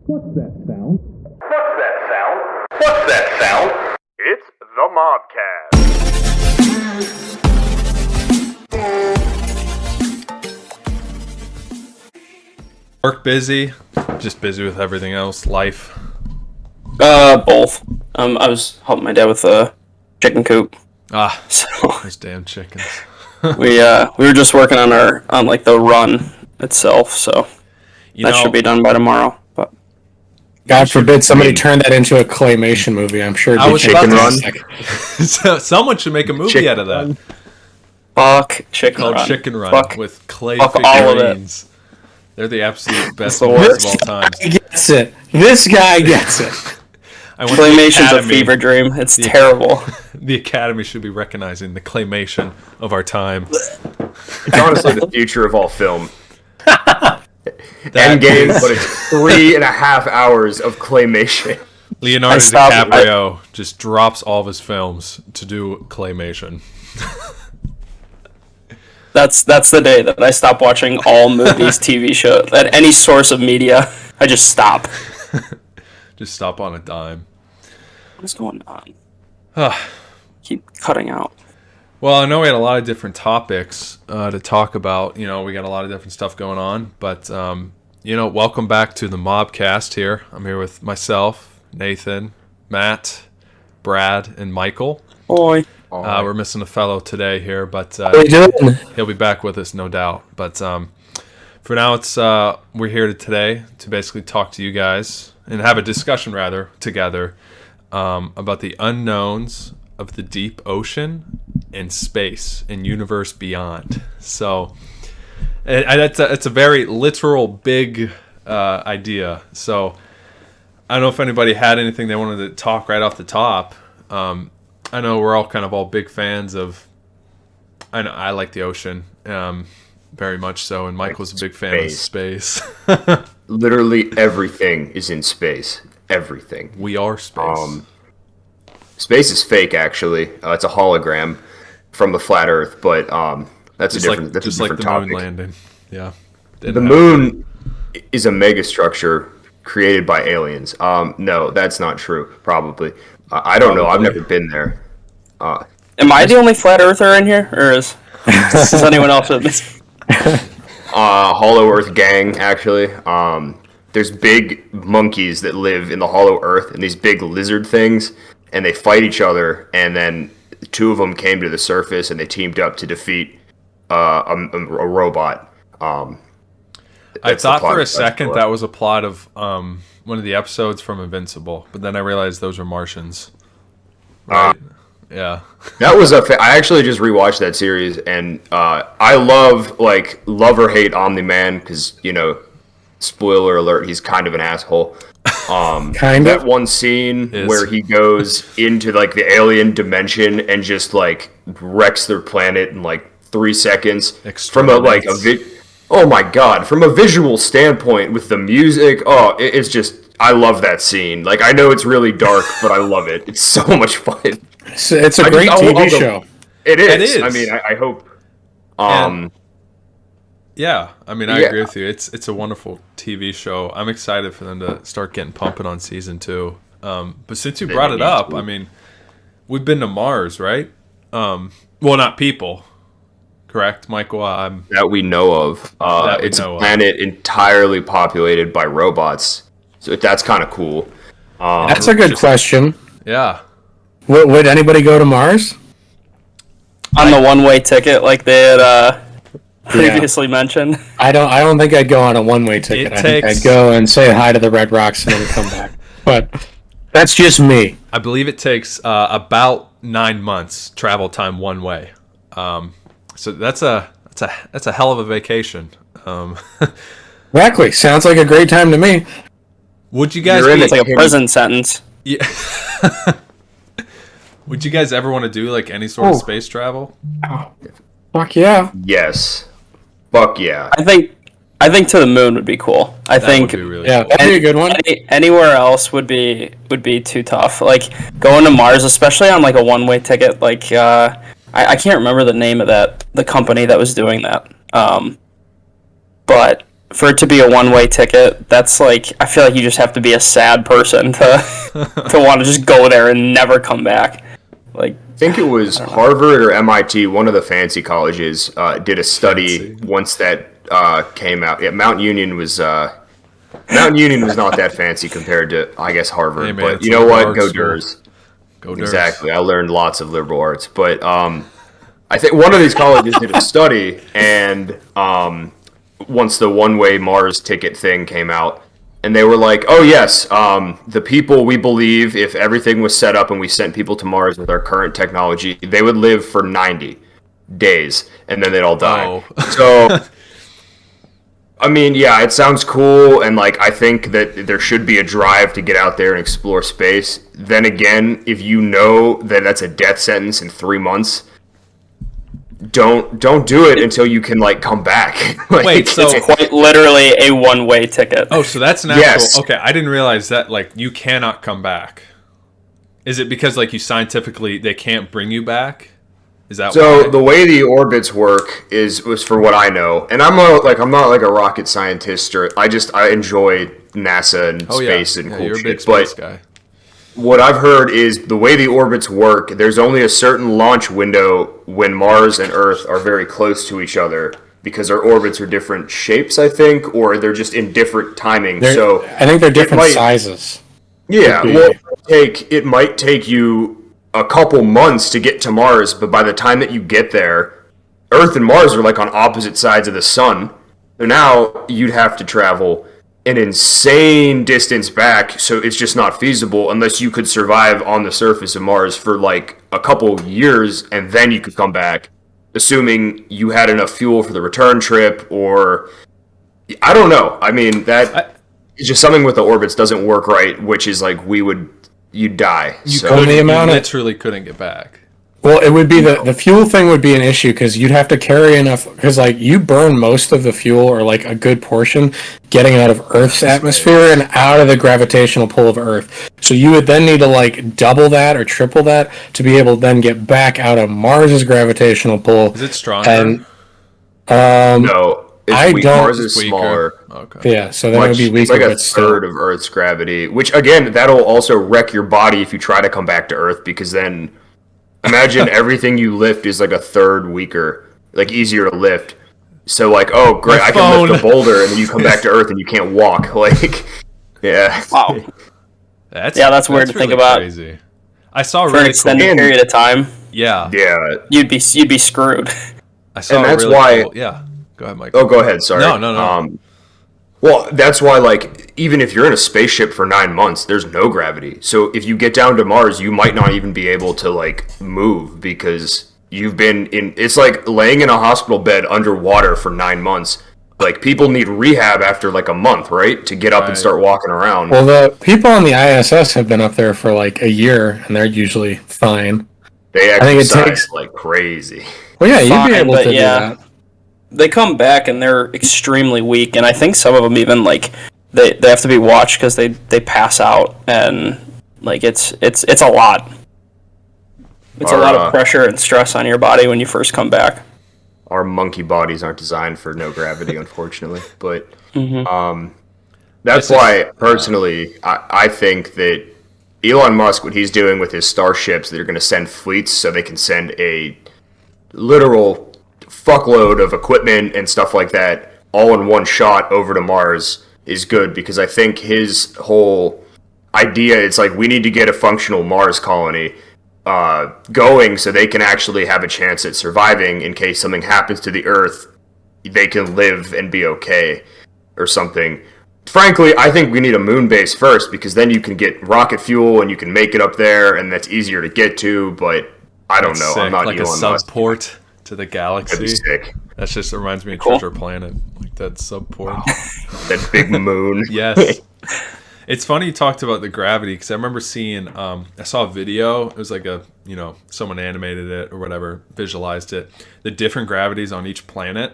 What's that sound? What's that sound? What's that sound? It's the Mobcast. Work busy, just busy with everything else, life. Both. I was helping my dad with a chicken coop. So those damn chickens. we were just working on the run itself, so should be done by tomorrow. But God forbid somebody turn that into a claymation movie. I'm sure it'd be Chicken Run. So someone should make a movie out of that. Fuck Chicken Called Run. Chicken Run Fuck. with clay Fuck all of it. figurines. They're the absolute best movies of all time. Gets it. This guy gets it. Claymation's a fever dream. It's terrible. The Academy should be recognizing the claymation of our time. It's honestly the future of all film. Endgame, but it's 3.5 hours of claymation. Leonardo DiCaprio just drops all of his films to do claymation. That's the day that I stop watching all movies, TV shows, at any source of media. I just stop. Just stop on a dime. What's going on? Keep cutting out. Well, I know we had a lot of different topics to talk about. You know, we got a lot of different stuff going on. But, welcome back to the Mobcast here. I'm here with myself, Nathan, Matt, Brad, and Michael. Oi. We're missing a fellow today here, but he'll be back with us, no doubt. But for now, it's we're here today to basically talk to you guys and have a discussion, rather, together about the unknowns of the deep ocean and space and universe beyond. So it's a very literal, big idea. So I don't know if anybody had anything they wanted to talk right off the top. I know we're all big fans of. I know I like the ocean, very much so, and Michael's a big fan of space. Literally everything is in space. Everything. We are space. Space is fake, actually. It's a hologram from the flat Earth, but that's just a different. That's just a different like the topic. moon landing. Yeah. The moon is a megastructure created by aliens. No, that's not true. Probably. I don't know. I've never been there. Am I the only flat earther in here, or is anyone else with me? Hollow Earth gang, actually. There's big monkeys that live in the Hollow Earth, and these big lizard things, and they fight each other. And then two of them came to the surface, and they teamed up to defeat a robot. I thought for a second that was a plot of one of the episodes from Invincible, but then I realized those were Martians. Right? Yeah. That was I actually just rewatched that series, and I love or hate Omni-Man because, spoiler alert, he's kind of an asshole. That one scene where he goes into the alien dimension and just wrecks their planet in 3 seconds from oh my god, from a visual standpoint with the music, it's just, I love that scene. I know it's really dark, but I love it. It's so much fun. It's a great TV show. It is. I mean, I hope. Yeah, I mean, I agree with you. It's a wonderful TV show. I'm excited for them to start getting pumping on season 2. But since you brought it up, I mean, we've been to Mars, right? Well, not people. Correct, Michael? That we know of. It's a planet entirely populated by robots. So that's kind of cool. That's a good question. Yeah. Would anybody go to Mars? On the one-way ticket like they had previously mentioned? I don't think I'd go on a one-way ticket. I think I'd go and say hi to the Red Rocks and then come back. But that's just me. I believe it takes about 9 months travel time one way. So that's a hell of a vacation. Exactly. Sounds like a great time to me. Would you guys? It's like a prison sentence. Yeah. Would you guys ever want to do any sort of space travel? Oh, fuck yeah. Yes. Fuck yeah. I think to the moon would be cool. I think would be really cool. That'd be a good one. Anywhere else would be too tough. Going to Mars, especially on a one-way ticket. I can't remember the name of the company that was doing that. But for it to be a one-way ticket, that's like, I feel like you just have to be a sad person to want to just go there and never come back. Like, I think it was Harvard or MIT, one of the fancy colleges, did a study once that came out. Yeah, Mount Union was not that fancy compared to, I guess, Harvard. Hey man, but you know what? Go Durs. Go Durs. Exactly. I learned lots of liberal arts. But I think one of these colleges did a study, and once the one-way Mars ticket thing came out, and they were like, oh yes, the people we believe, if everything was set up and we sent people to Mars with our current technology, they would live for 90 days, and then they'd all die. Oh. So, I mean, yeah, it sounds cool, and like I think that there should be a drive to get out there and explore space. Then again, if you know that that's a death sentence in 3 months, don't do it until you can like come back. Like, wait, so it's quite literally a one-way ticket. Oh, so that's an actual. Yes. Okay, I didn't realize that. Like, you cannot come back. Is it because like you scientifically they can't bring you back? Is that so? Why? The way the orbits work was for what I know, and I'm not like a rocket scientist, or I enjoy NASA and space and cool you're a big shit. Space guy. What I've heard is the way the orbits work, there's only a certain launch window when Mars and Earth are very close to each other because our orbits are different shapes, I think, or they're just in different timing. So I think they're different sizes. Yeah, well, it might take you a couple months to get to Mars, but by the time that you get there, Earth and Mars are like on opposite sides of the sun. So now you'd have to travel an insane distance back, so it's just not feasible unless you could survive on the surface of Mars for like a couple years, and then you could come back, assuming you had enough fuel for the return trip, or I don't know. I mean, it's just something with the orbits doesn't work right, which is like you'd die. You literally couldn't get back. Well, it would be the fuel thing would be an issue because you'd have to carry enough, because like you burn most of the fuel or like a good portion getting out of Earth's atmosphere and out of the gravitational pull of Earth. So you would then need to like double that or triple that to be able to then get back out of Mars's gravitational pull. Is it stronger? And, no, Mars is smaller. Okay. Yeah, so that would be weaker. It's like a third of Earth's gravity, which again, that'll also wreck your body if you try to come back to Earth, because then imagine everything you lift is like a third weaker, like easier to lift. So like, oh great, I can lift a boulder, and then you come back to Earth and you can't walk. Like, yeah. Wow. That's weird to think about. Crazy. I saw for an extended period of time. Yeah. You'd be screwed. I saw. And that's why. Cool, yeah. Go ahead, Michael. Oh, go ahead. Sorry. No. Well, that's why, like, even if you're in a spaceship for 9 months, there's no gravity. So if you get down to Mars, you might not even be able to, like, move because you've been in... It's like laying in a hospital bed underwater for 9 months. Like, people need rehab after, like, a month, right? To get up and start walking around. Well, the people on the ISS have been up there for, like, a year, and they're usually fine. They exercise like crazy. Well, yeah, you'd be able to do that. They come back and they're extremely weak, and I think some of them even like they have to be watched because they pass out, and like it's a lot. It's a lot of pressure and stress on your body when you first come back. Our monkey bodies aren't designed for no gravity, unfortunately. But that's why personally I think that Elon Musk, what he's doing with his starships, that are going to send fleets so they can send a literal fuckload of equipment and stuff like that all in one shot over to Mars, is good, because I think his whole idea, it's like we need to get a functional Mars colony going so they can actually have a chance at surviving in case something happens to the Earth. They can live and be okay or something. Frankly, I think we need a moon base first, because then you can get rocket fuel and you can make it up there, and that's easier to get to, but I don't know. Sick. I'm not like Elon a Musk. Subport to the galaxy. That'd be sick. That just reminds me of Treasure Planet, like that subport. That big moon. Yes. It's funny you talked about the gravity, because I remember seeing, I saw a video, it was like someone animated it or whatever, visualized it, the different gravities on each planet,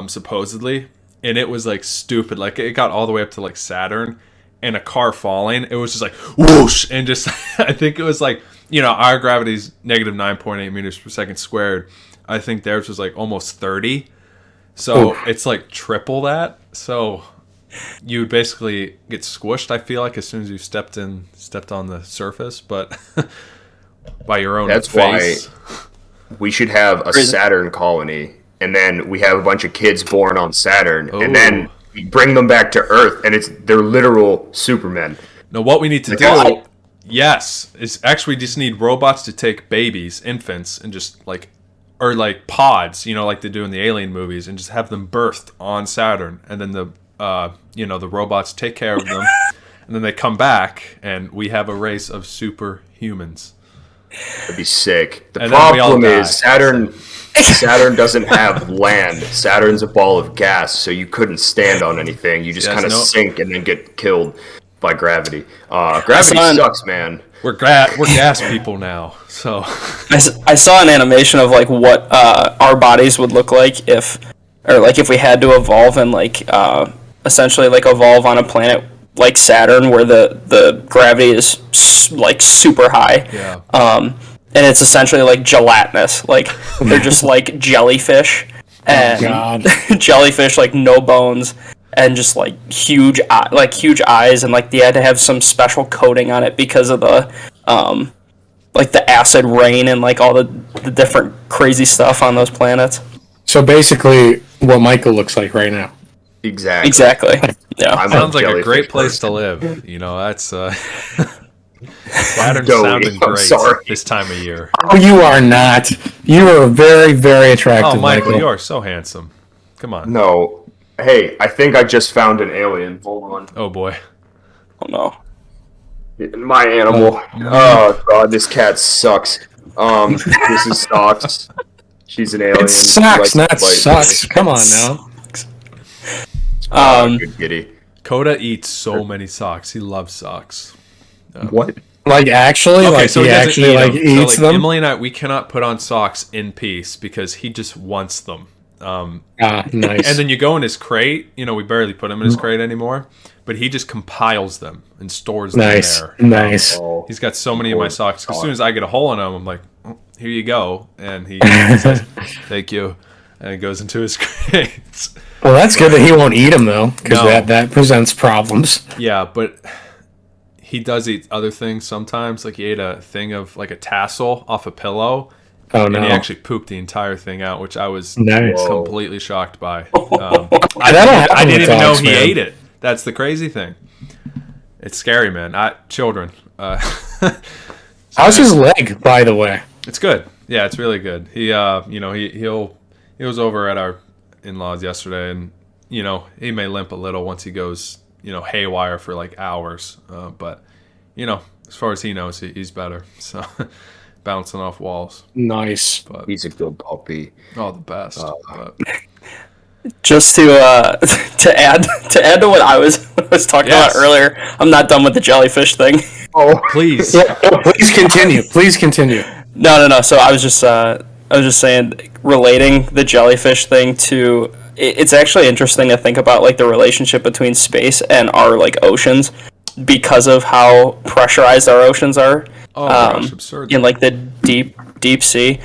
supposedly, and it was like stupid, like it got all the way up to like Saturn, and a car falling, it was just like whoosh, and just, I think it was like, our gravity's negative 9.8 meters per second squared, I think theirs was like almost 30, So it's like triple that. So you would basically get squished, I feel like, as soon as you stepped on the surface, but by your own face. Why we should have a Saturn colony, and then we have a bunch of kids born on Saturn, and then we bring them back to Earth, and they're literal Supermen. Now, what we need to do, is actually just need robots to take babies, infants, and just or pods, like they do in the Alien movies, and just have them birthed on Saturn, and then the robots take care of them, and then they come back, and we have a race of superhumans. That'd be sick. The problem is Saturn doesn't have land. Saturn's a ball of gas, so you couldn't stand on anything. You just kind of sink and then get killed by gravity. Gravity sucks, man. We're gas people now. So I saw an animation of what our bodies would look like if we had to evolve and essentially evolve on a planet like Saturn, where the gravity is super high. Yeah. And it's essentially gelatinous. They're just jellyfish, and jellyfish no bones, and just huge eyes, and they had to have some special coating on it because of the the acid rain and all the different crazy stuff on those planets. So basically, what Michael looks like right now. Exactly. Yeah. Sounds like a great place to live. That's Saturn sounding great this time of year. Oh, you are not. You are very, very attractive, Oh, Michael, you are so handsome. Come on. No. Hey, I think I just found an alien. Hold on. Oh, boy. Oh, no. My animal. Oh, God, this cat sucks. This is Socks. She's an alien. It's Socks, not Sucks. Come on now. Good kitty. Coda eats so many socks. He loves socks. What? Actually? Okay, so he actually eats them? Emily and I, we cannot put on socks in peace because he just wants them. Nice. And then you go in his crate. We barely put him in his crate anymore. But he just compiles them and stores them there. Nice. He's got so many of my socks. As soon as I get a hole in them, I'm like, oh, here you go. And he says, thank you. And it goes into his crate. Well, that's good that he won't eat them, though, because that presents problems. Yeah, but he does eat other things sometimes. He ate a thing of a tassel off a pillow. Oh, no. And he actually pooped the entire thing out, which I was completely shocked by. I didn't even know he ate it. That's the crazy thing. It's scary, man. Children. How's his leg, by the way? It's good. Yeah, it's really good. He was over at our in-laws yesterday, and he may limp a little once he goes haywire for hours, but as far as he knows, he's better. So bouncing off walls. Nice. But he's a good puppy. Oh, the best. Just to add to what I was talking about earlier, I'm not done with the jellyfish thing. Oh, please. Please continue. Please continue. No. So I was just saying, relating the jellyfish thing to, it's actually interesting to think about the relationship between space and our oceans, because of how pressurized our oceans are. Oh gosh, absurd. In the deep sea,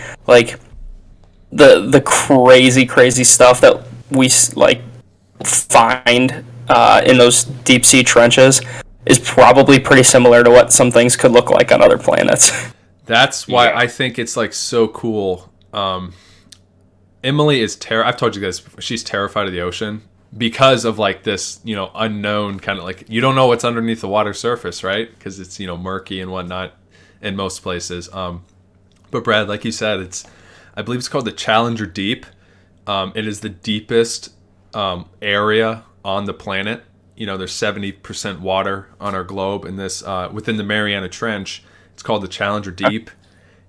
the crazy stuff that we find in those deep sea trenches is probably pretty similar to what some things could look like on other planets. That's why I think it's so cool. Emily is I've told you guys, she's terrified of the ocean because of this unknown kind of you don't know what's underneath the water surface, right? Because it's murky and whatnot in most places. But Brad, like you said, I believe it's called the Challenger Deep. It is the deepest area on the planet. There's 70% water on our globe in this within the Mariana Trench. It's called the Challenger Deep.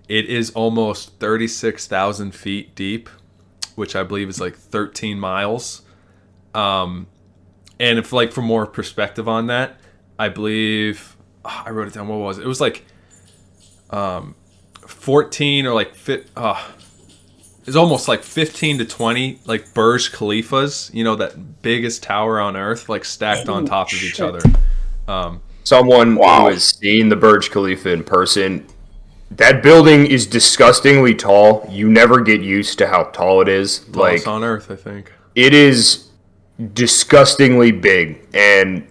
It is almost 36,000 feet deep, which I believe is 13 miles. And if for more perspective on that, I believe I wrote it down. What was it? It was 14 or it's almost 15 to 20 Burj Khalifas, that biggest tower on earth, stacked on top of each other. Someone who has seen the Burj Khalifa in person, that building is disgustingly tall. You never get used to how tall it is. Tallest on earth, I think. it is disgustingly big, and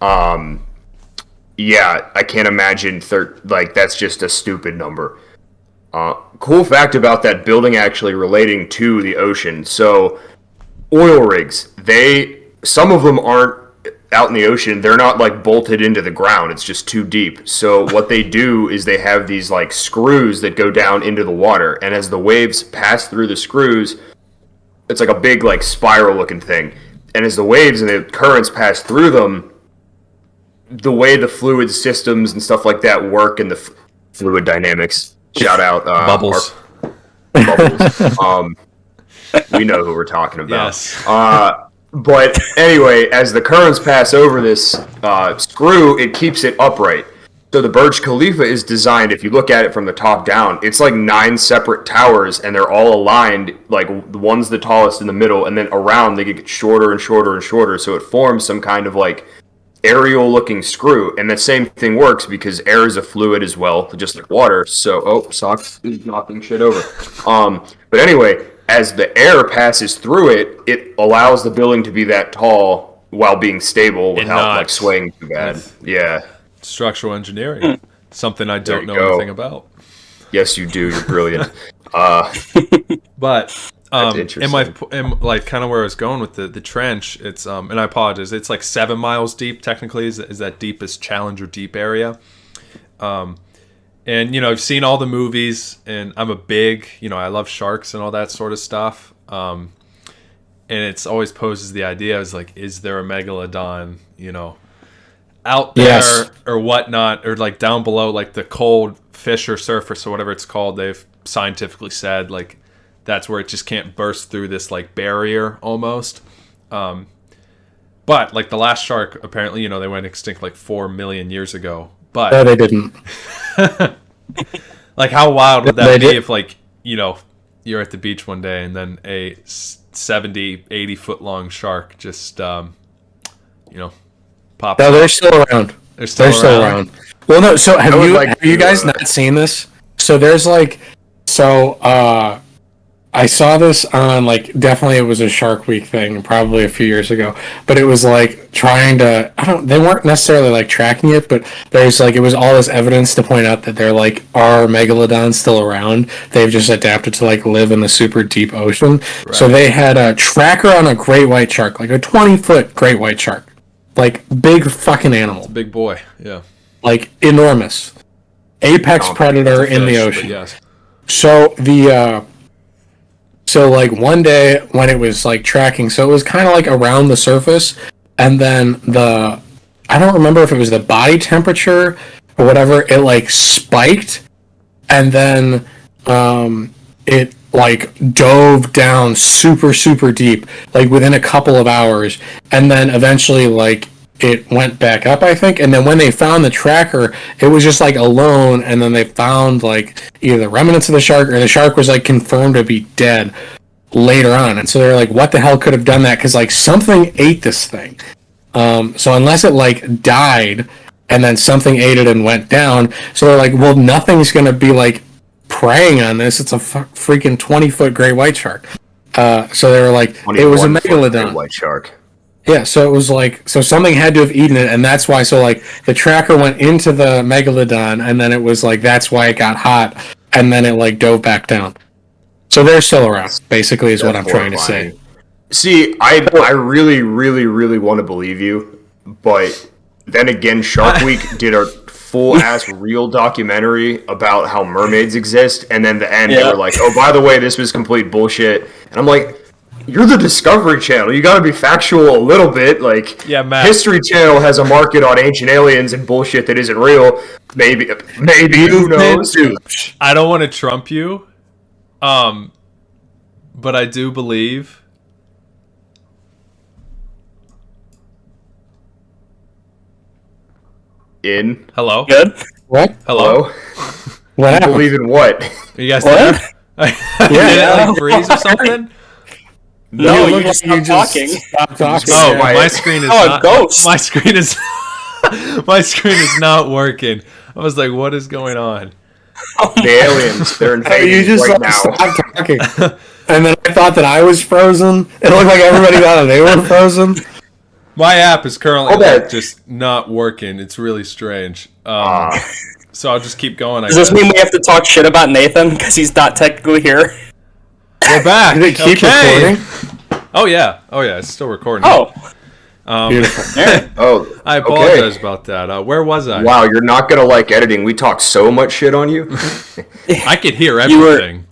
yeah, I can't imagine that's just a stupid number. Cool fact about that building actually relating to the ocean. So oil rigs, some of them aren't out in the ocean. They're not like bolted into the ground. It's just too deep. So what they do is they have these like screws that go down into the water, and as the waves pass through the screws, it's like a big like spiral looking thing. And as the waves and the currents pass through them, the way the fluid systems and stuff like that work and the fluid dynamics. Shout out Bubbles. Bubbles. We know who we're talking about. Yes. But anyway, as the currents pass over this screw, it keeps it upright. So the Burj Khalifa is designed, if you look at it from the top down, it's like 9 separate towers, and they're all aligned, like the one's the tallest in the middle, and then around they get shorter and shorter and shorter, so it forms some kind of like aerial-looking screw. And the same thing works because air is a fluid as well, just like water. So, Socks is knocking shit over. But anyway, as the air passes through it, it allows the building to be that tall while being stable without like swaying too bad. Yeah. Structural engineering. Something I don't know anything about. Yes, you do. You're brilliant. But in like kind of where I was going with the trench, it's and I apologize, it's like 7 miles deep technically is that deepest Challenger deep area. And I've seen all the movies, and I'm a big, I love sharks and all that sort of stuff. And it's always poses the idea is like, is there a megalodon, out there or whatnot, or like down below, like the cold fissure surface or whatever it's called. They've scientifically said like that's where it just can't burst through this like barrier almost. But like the last shark, apparently, they went extinct like 4 million years ago. But no, they didn't. Like how wild would that be if like, you're at the beach one day and then a 70, 80 foot long shark just, pops No, they're still around. They're still around. Well, no, so have you guys not seen this? So there's like, I saw this on like, definitely it was a Shark Week thing, probably a few years ago, but it was like they weren't necessarily like tracking it, but there's like, it was all this evidence to point out that there like are megalodons still around. They've just adapted to like live in the super deep ocean. Right. So they had a tracker on a great white shark, like a 20-foot great white shark, like big fucking animal. It's a big boy. Yeah. Like enormous. Apex predator in the ocean. Yes. So So like one day when it was like tracking, so it was kind of like around the surface, and then I don't remember if it was the body temperature or whatever, it like spiked, and then it like dove down super, super deep, like within a couple of hours, and then eventually like it went back up, I think, and then when they found the tracker, it was just like alone, and then they found like either the remnants of the shark, or the shark was like confirmed to be dead later on, and so they're like, what the hell could have done that? Because like something ate this thing. So unless it like died, and then something ate it and went down, so they're like, well, nothing's gonna be like preying on this. It's a freaking 20-foot great white shark. So they were like, it was a megalodon. White shark. Yeah, so it was like, so something had to have eaten it, and that's why, so like, the tracker went into the megalodon, and then it was like, that's why it got hot, and then it like dove back down. So they're still around, basically, is what I'm trying to say. See, I really, really, really want to believe you, but then again, Shark Week did a full-ass real documentary about how mermaids exist, and then the end, they were like, oh, by the way, this was complete bullshit. And I'm like, you're the Discovery Channel. You got to be factual a little bit. Like, Matt. History Channel has a market on ancient aliens and bullshit that isn't real. Maybe, who knows? I don't want to trump you, but I do believe in. Hello? Good? What? Hello? What happened? Believe in what? Are you guys What? there? Did it like freeze or something? No, you just stopped talking. Stop talking. Oh, my screen is Oh, a not. ghost. My screen is. My screen is not working. I was like, "What is going on?" The aliens, they're invading You just right like, now. stopped talking. And then I thought that I was frozen. It looked like everybody thought that they were frozen. My app is currently Okay. just not working. It's really strange. So I'll just keep going. Does this mean we have to talk shit about Nathan because he's not technically here? We're back? Did it keep Okay. recording? Oh yeah, it's still recording. Oh, Beautiful. Oh, I apologize about that. Where was I? wow, you're not gonna like editing. We talk so much shit on you. I could hear You were- everything.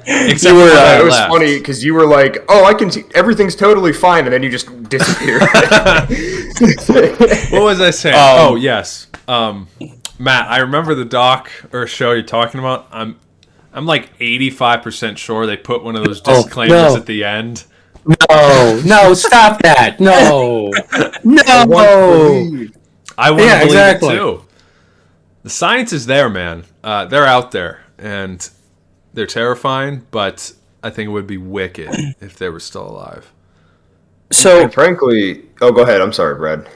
Except were, for when I It was left. funny because you were like, "Oh, I can see everything's totally fine," and then you just disappeared. What was I saying? Oh yes, Matt. I remember the doc or show you're talking about. I'm like 85% sure they put one of those disclaimers no. at the end. No, stop that. No. No. I want to Yeah, believe exactly. it too. The science is there, man. They're out there, and they're terrifying. But I think it would be wicked if they were still alive. so And frankly, oh, go ahead. I'm sorry, Brad.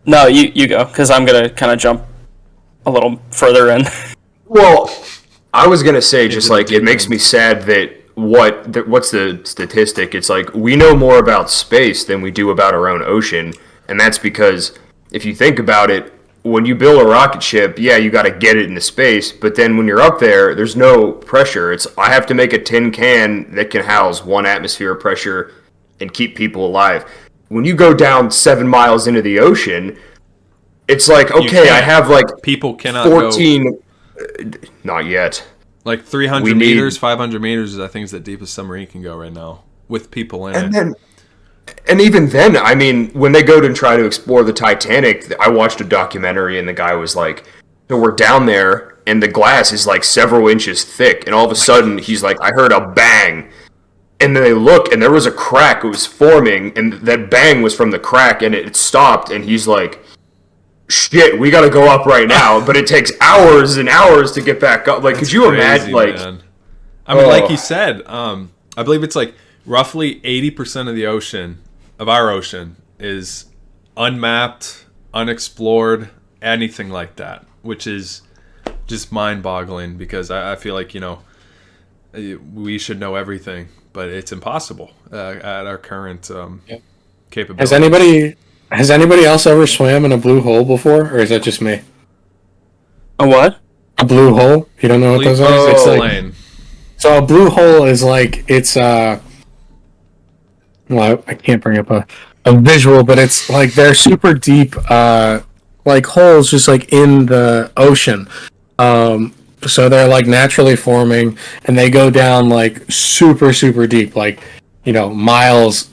no, you go because I'm gonna kind of jump a little further in. Well, I was gonna say just the like it deep makes end. me sad that what's the statistic? It's like we know more about space than we do about our own ocean, and that's because if you think about it, when you build a rocket ship, yeah, you got to get it into space, but then when you're up there, there's no pressure. It's I have to make a tin can that can house 1 atmosphere of pressure and keep people alive. When you go down 7 miles into the ocean, it's like okay, I can't. have like People cannot go 14. Not yet. like 300 We need- meters, 500 meters. I think is the deepest submarine can go right now with people in And it. then, and even then, I mean, when they go to try to explore the Titanic, I watched a documentary, and the guy was like, "So we're down there, and the glass is like several inches thick, and all of a sudden, he's like, I heard a bang." And then they look, and there was a crack. It was forming, and that bang was from the crack, and it stopped. And he's like, "Shit, we got to go up right now." But it takes hours and hours to get back up. Like, could you imagine? Like, man. I mean, like Oh. you said, I believe it's like roughly 80% of the ocean, of our ocean, is unmapped, unexplored, anything like that, which is just mind-boggling because I feel like, we should know everything, but it's impossible at our current capability. Has anybody else ever swam in a blue hole before, or is that just me? A what? A blue hole? You don't know what those are? It's like, Explain. so a blue hole is like it's well, I can't bring up a visual, but it's like they're super deep like holes just like in the ocean. So they're like naturally forming, and they go down like super deep, like miles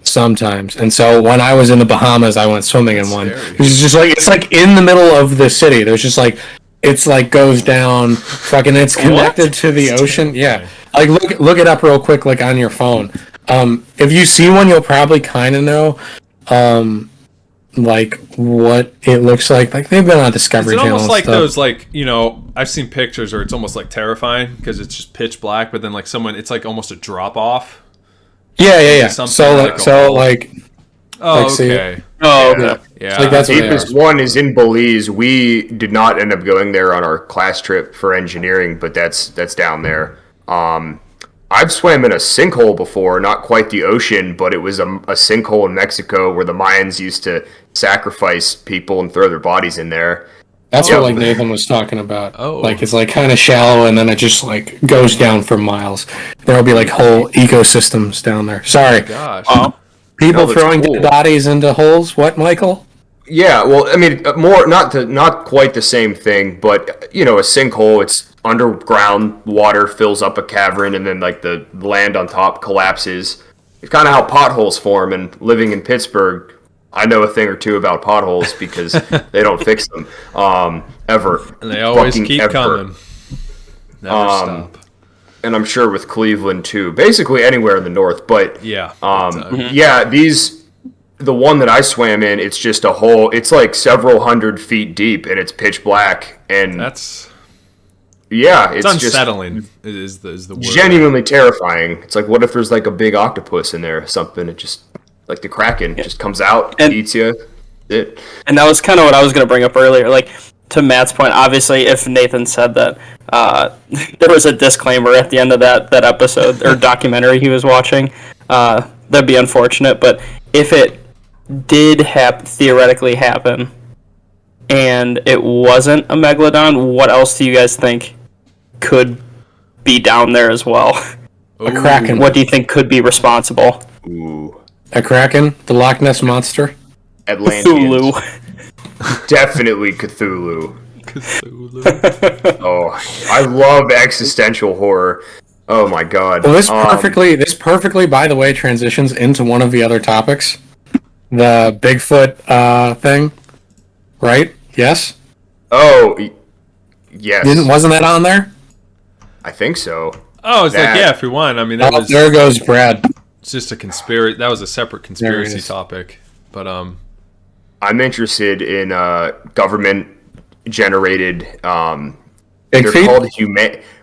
sometimes. And so when I was in the Bahamas, I went swimming in one. scary. Which is just like it's like in the middle of the city. There's just like it's like goes down fucking it's connected to the ocean. Yeah. Like look it up real quick like on your phone. If you see one you'll probably kinda know like what it looks like. Like they've been on Discovery Is it Channel almost and like stuff. those, like, I've seen pictures where it's almost like terrifying because it's just pitch black, but then like it's like almost a drop off. Yeah. Something So like a hole. like Oh, Like, see- okay. Oh, Yeah. okay. Yeah. like that's what they deepest are. one is in Belize. We did not end up going there on our class trip for engineering, but that's down there. I've swam in a sinkhole before, not quite the ocean, but it was a sinkhole in Mexico where the Mayans used to sacrifice people and throw their bodies in there. That's Yeah. what like Nathan was talking about. Oh. Like it's like kind of shallow and then it just like goes down for miles. There'll be like whole ecosystems down there. Sorry. Gosh. People No, that's throwing cool. dead bodies into holes. What, Michael? Yeah, well, I mean, more not quite the same thing, but a sinkhole. It's underground water fills up a cavern, and then like the land on top collapses. It's kind of how potholes form. And living in Pittsburgh, I know a thing or two about potholes because they don't fix them ever. And they always Fucking keep ever. coming. Never stop. And I'm sure with Cleveland too. Basically anywhere in the north, but Yeah. yeah, the one that I swam in, it's just a hole. It's like several hundred feet deep, and it's pitch black. And That's yeah, it's it's just unsettling. Is the word. genuinely terrifying. It's like, what if there's like a big octopus in there or something? It just like the Kraken just comes out, And- eats you. It. And that was kind of what I was going to bring up earlier. Like, to Matt's point, obviously, if Nathan said that there was a disclaimer at the end of that episode or documentary he was watching, that'd be unfortunate. But if it did theoretically happen, and it wasn't a megalodon, what else do you guys think could be down there as well? A kraken. What do you think could be responsible? Ooh. A kraken? The Loch Ness Monster? Atlanteans. Definitely Cthulhu. Oh, I love existential horror. Oh my god. Well, this perfectly, by the way, transitions into one of the other topics. The Bigfoot thing. Right? Yes? Oh, yes. Wasn't that on there? I think so. Oh, it's like, yeah, if you want. I mean, there goes Brad. It's just a conspiracy. That was a separate conspiracy topic. But, I'm interested in government-generated. Big they're feet? called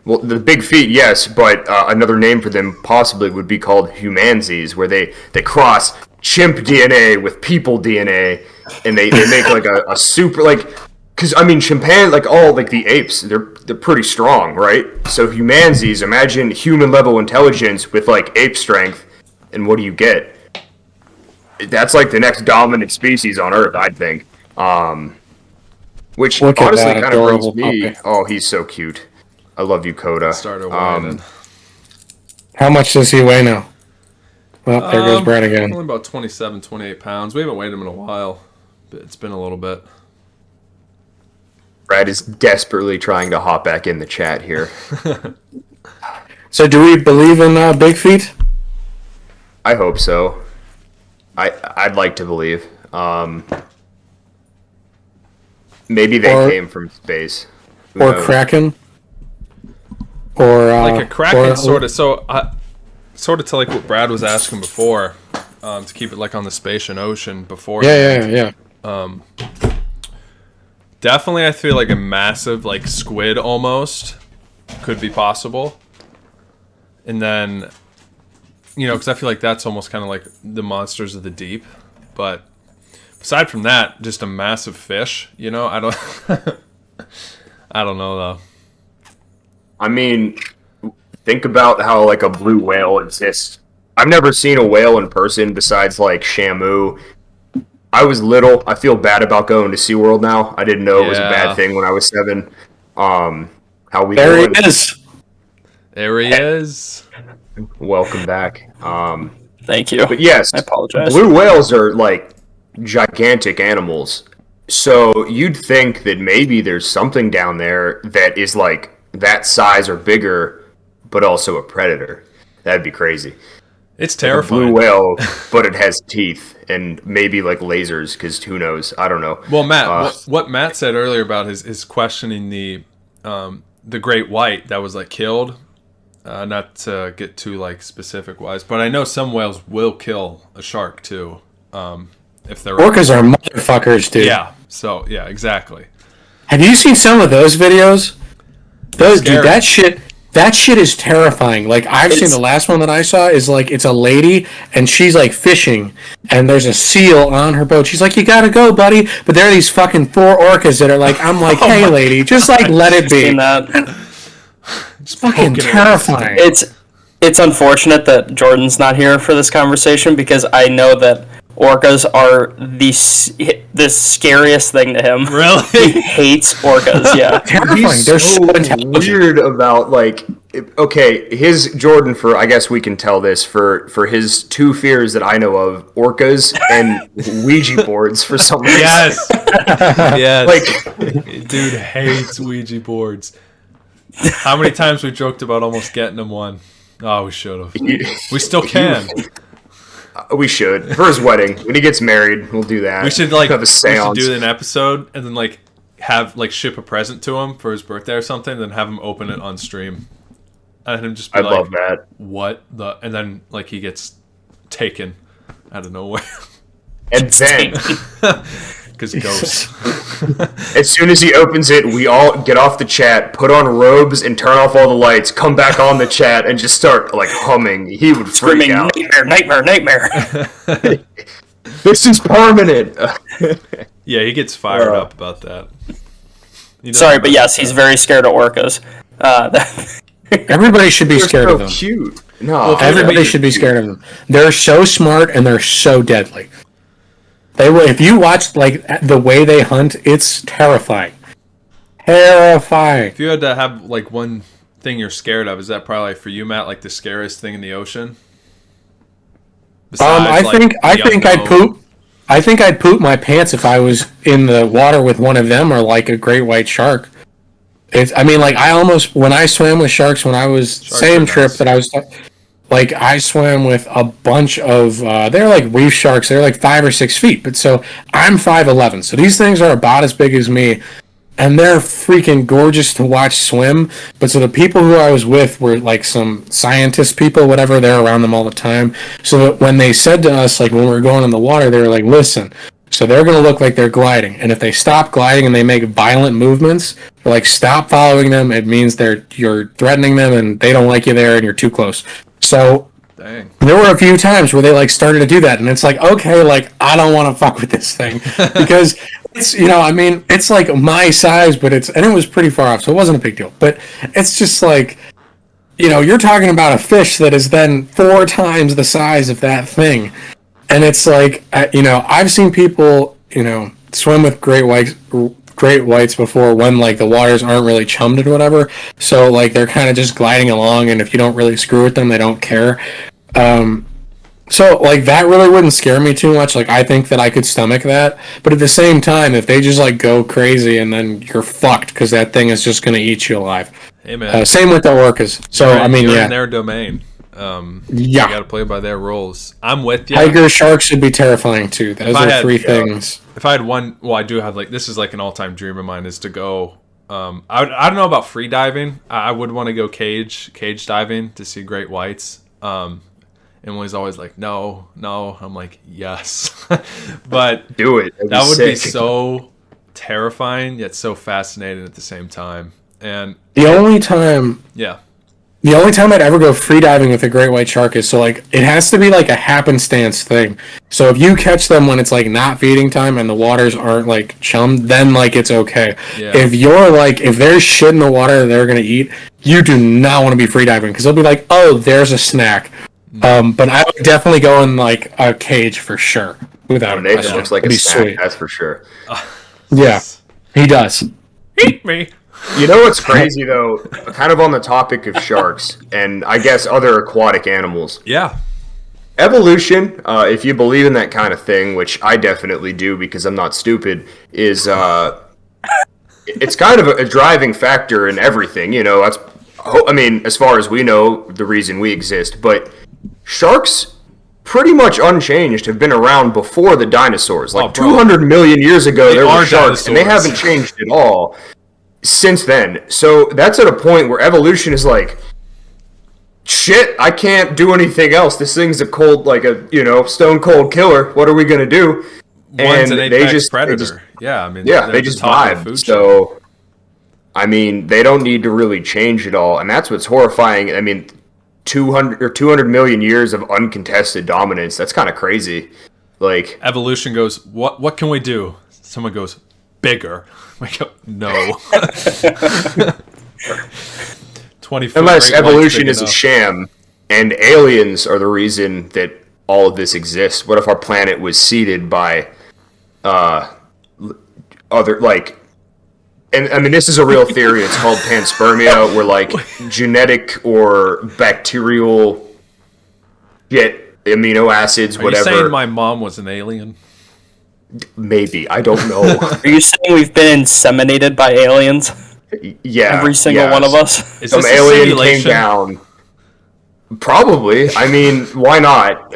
Well, the big feet, yes, but another name for them possibly would be called humanzees, where they cross chimp DNA with people DNA, and they make like a super because I mean the apes, they're pretty strong, right? So humanzees, imagine human level intelligence with like ape strength, and what do you get? That's like the next dominant species on Earth, I think. Which honestly kind of brings me. Puppy. Oh, he's so cute. I love you, Coda. Started whining. How much does he weigh now? Well, there goes Brad again. Only about 27, 28 pounds. We haven't weighed him in a while, but it's been a little bit. Brad is desperately trying to hop back in the chat here. So, do we believe in big feet? I hope so. I'd like to believe. Maybe they came from space. Or kraken. Or like a kraken, sort of. So, sort of to like what Brad was asking before, to keep it like on the space and ocean before. Yeah. Definitely, I feel like a massive like squid almost could be possible. And then, because I feel like that's almost kind of like the monsters of the deep. But aside from that, just a massive fish. I don't. I don't know though. I mean, think about how like a blue whale exists. I've never seen a whale in person besides like Shamu. I was little. I feel bad about going to SeaWorld now. I didn't know it was a bad thing when I was 7. There he is. There he is. Welcome back. Thank you. But yes, I apologize. Blue whales are like gigantic animals. So you'd think that maybe there's something down there that is like that size or bigger, but also a predator. That'd be crazy. It's terrifying. Like a blue whale, but it has teeth and maybe like lasers, because who knows? I don't know. Well, Matt, what Matt said earlier about his questioning the great white that was like killed. Not to get too like specific wise, but I know some whales will kill a shark too. If they're orcas are motherfuckers, dude. Yeah. So yeah, exactly. Have you seen some of those videos? Dude, that shit is terrifying. Like I've seen the last one that I saw is like it's a lady and she's like fishing and there's a seal on her boat. She's like, "You gotta go, buddy." But there are these fucking 4 orcas that are like, I'm like, "Hey, lady, just like let it be." It's fucking terrifying. It's unfortunate that Jordan's not here for this conversation because I know that orcas are the scariest thing to him. Really? He hates orcas, yeah. Terrifying. They're so weird about, like, okay, his Jordan, for, I guess we can tell this, for his 2 fears that I know of, orcas and Ouija boards for some reason. Yes. Yes. Like, dude hates Ouija boards. How many times we joked about almost getting him one? Oh, we should have. We still can. We should. For his wedding. When he gets married, we'll do that. We should like have a seance. We should do an episode and then like have like ship a present to him for his birthday or something, then have him open it on stream. And him just be I love that. What the, and then like he gets taken out of nowhere. And then because ghosts. As soon as he opens it, we all get off the chat, put on robes, and turn off all the lights. Come back on the chat and just start like humming. He would freak out. Nightmare. This is permanent. Yeah, he gets fired up about that. Sorry, but yes, he's very scared of orcas. Everybody should be scared of them. Cute. No, Everybody should be scared of them. They're so smart and they're so deadly. If you watch like the way they hunt, it's terrifying. Terrifying. If you had to have like one thing you're scared of, is that probably for you, Matt, like the scariest thing in the ocean? Besides, I think I'd poop my pants if I was in the water with one of them or like a great white shark. When I swam with sharks when I was same trip that I was like I swam with a bunch of they're like reef sharks. They're like 5 or 6 feet, but so I'm 5'11", so these things are about as big as me. And they're freaking gorgeous to watch swim. But so the people who I was with were like some scientist people, whatever. They're around them all the time. So that when they said to us, like when we were going in the water, they were like, listen, so they're going to look like they're gliding. And if they stop gliding and they make violent movements, like stop following them. It means you're threatening them and they don't like you there and you're too close. So dang. There were a few times where they like started to do that. And it's like, okay, like I don't want to fuck with this thing because it's, it's like my size, but it was pretty far off, so it wasn't a big deal. But it's just like, you're talking about a fish that is then 4 times the size of that thing. And it's like, I've seen people, swim with great whites before when like the waters aren't really chummed or whatever. So like they're kind of just gliding along, and if you don't really screw with them, they don't care. So, like, that really wouldn't scare me too much. Like, I think that I could stomach that. But at the same time, if they just, like, go crazy and then you're fucked because that thing is just going to eat you alive. Hey, man. Same with the orcas. So, you're in their domain. You got to play by their rules. I'm with you. Tiger sharks should be terrifying, too. Those are 3 things. If I had one, well, I do have, like, this is, like, an all-time dream of mine is to go, I don't know about free diving. I would want to go cage diving to see great whites. Emily's always like, no. I'm like, yes. But do it. That would be so terrifying, yet so fascinating at the same time. And the only time I'd ever go free diving with a great white shark is so like it has to be like a happenstance thing. So if you catch them when it's like not feeding time and the waters aren't like chummed, then like it's okay. Yeah. If there's shit in the water that they're gonna eat, you do not want to be free diving because they'll be like, oh, there's a snack. But I would definitely go in like a cage for sure. Without Nate looks like a snack, that's for sure. Yeah, he does. Eat me. You know what's crazy though? Kind of on the topic of sharks and I guess other aquatic animals. Yeah. Evolution, if you believe in that kind of thing, which I definitely do because I'm not stupid, is it's kind of a driving factor in everything. As far as we know, the reason we exist, but sharks, pretty much unchanged, have been around before the dinosaurs. 200 million years ago, there were sharks, dinosaurs. And they haven't changed at all since then. So that's at a point where evolution is like, shit, I can't do anything else. This thing's stone cold killer. What are we gonna do? One's an apex predator. They just vibe. So, they don't need to really change at all, and that's what's horrifying. 200 million years of uncontested dominance. That's kind of crazy. Like evolution goes, what can we do? Someone goes, bigger. We go, no. 20 Unless evolution is a sham and aliens are the reason that all of this exists. What if our planet was seeded by other and this is a real theory. It's called panspermia, where like genetic or bacterial amino acids, whatever. Are you saying my mom was an alien? Maybe, I don't know. Are you saying we've been inseminated by aliens? Yeah, every single one of us. Is some alien came down. Probably. Why not?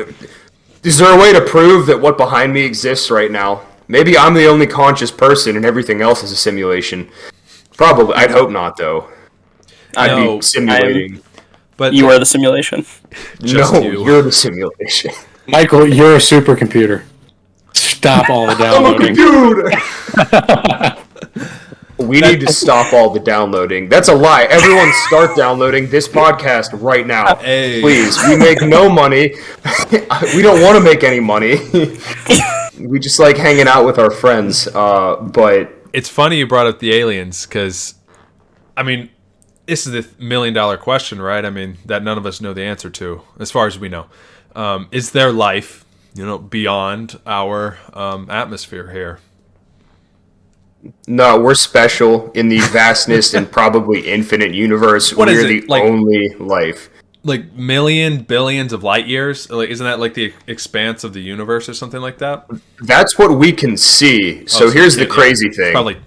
Is there a way to prove that what behind me exists right now? Maybe I'm the only conscious person and everything else is a simulation. Probably. I'd hope not, though. I'd be simulating. But you are the simulation. You're the simulation. Michael, you're a supercomputer. Stop all the downloading. We need to stop all the downloading. That's a lie. Everyone start downloading this podcast right now. Hey. Please. We make no money. We don't want to make any money. We just like hanging out with our friends. But it's funny you brought up the aliens because, I mean, this is the $1 million question, right? I mean, that none of us know the answer to, as far as we know. Is there life, beyond our atmosphere here? No, we're special in the vastness and probably infinite universe. What is We're it, the only life. Like billions of light years? Like, isn't that like the expanse of the universe or something like that? That's what we can see. So here's the crazy thing. Probably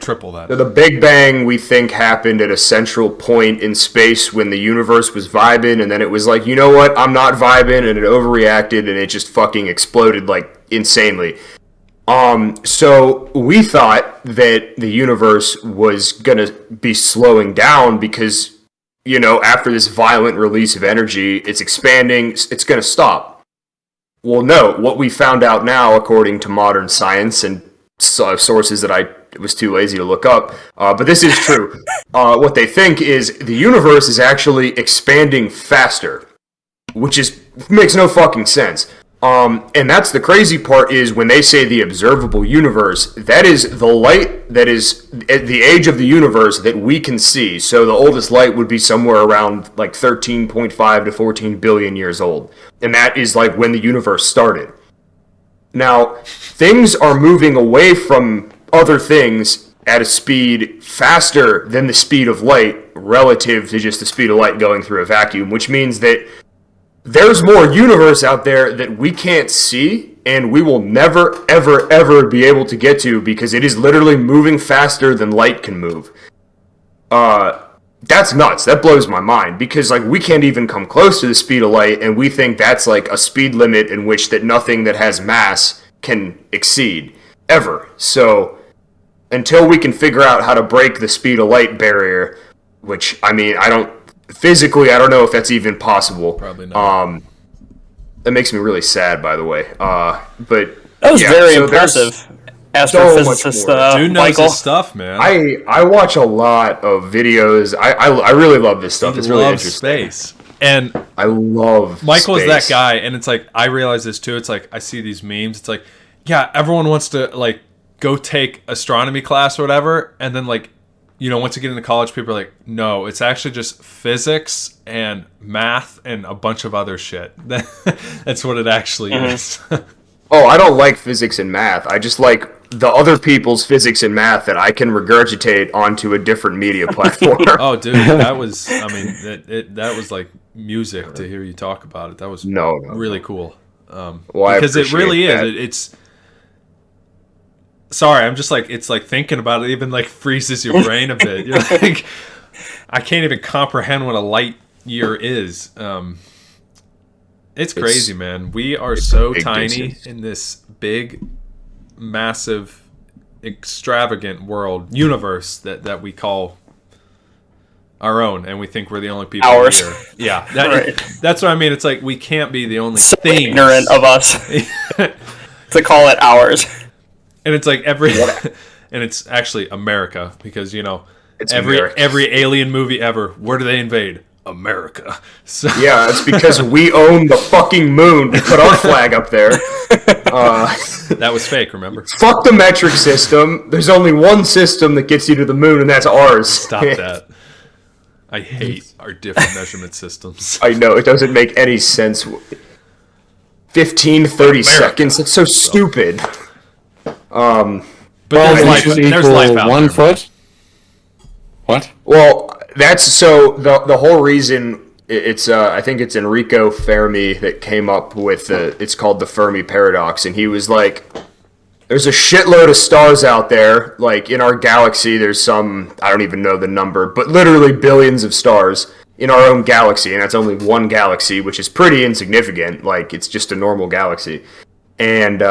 triple that. So the Big Bang, we think, happened at a central point in space when the universe was vibing, and then it was like, you know what, I'm not vibing, and it overreacted, and it just fucking exploded, like, insanely. So we thought that the universe was gonna be slowing down because, after this violent release of energy, it's expanding, it's gonna stop. Well, no, what we found out now, according to modern science and sources that I was too lazy to look up, but this is true. What they think is the universe is actually expanding faster, which makes no fucking sense. And that's the crazy part is when they say the observable universe, that is the light that is at the age of the universe that we can see. So the oldest light would be somewhere around like 13.5 to 14 billion years old. And that is like when the universe started. Now, things are moving away from other things at a speed faster than the speed of light relative to just the speed of light going through a vacuum, which means that there's more universe out there that we can't see and we will never, ever, ever be able to get to because it is literally moving faster than light can move. That's nuts. That blows my mind because like we can't even come close to the speed of light and we think that's like a speed limit in which that nothing that has mass can exceed ever. So until we can figure out how to break the speed of light barrier, which I mean, I don't know if that's even possible. Probably not. That makes me really sad, by the way. But that was very impressive. Astrophysicist Dude knows Michael. his stuff, man. I watch a lot of videos. I really love this stuff. It's really interesting. Space. And I love Michael space. is that guy, and it's like I realize this too. It's like I see these memes. It's like, yeah, everyone wants to like go take astronomy class or whatever, and then like, once you get into college, people are like, no, it's actually just physics and math and a bunch of other shit. That's what it actually is. Oh, I don't like physics and math. I just like the other people's physics and math that I can regurgitate onto a different media platform. Oh, dude, that was, that was like music to hear you talk about it. That was really cool. Because it really is. It's... Sorry, I'm just like, it's like thinking about it even like freezes your brain a bit. You're like, I can't even comprehend what a light year is. It's crazy, man. We are so tiny in this big, massive, extravagant universe that we call our own, and we think we're the only people here. Yeah, that's what I mean. It's like we can't be the only thing. Ignorant of us to call it ours. And it's like and it's actually America because it's every alien movie ever. Where do they invade? America. So. Yeah, it's because we own the fucking moon. We put our flag up there. That was fake. Remember? Fuck the metric system. There's only one system that gets you to the moon, and that's ours. Stop that. I hate our different measurement systems. I know it doesn't make any sense. 30 seconds. It's so stupid. But there's life out 1 there. foot. What? Well, that's so the whole reason. It's I think it's Enrico Fermi that came up with it's called the Fermi Paradox, and he was like, "There's a shitload of stars out there. Like in our galaxy, there's some I don't even know the number, but literally billions of stars in our own galaxy, and that's only one galaxy, which is pretty insignificant. Like it's just a normal galaxy, and."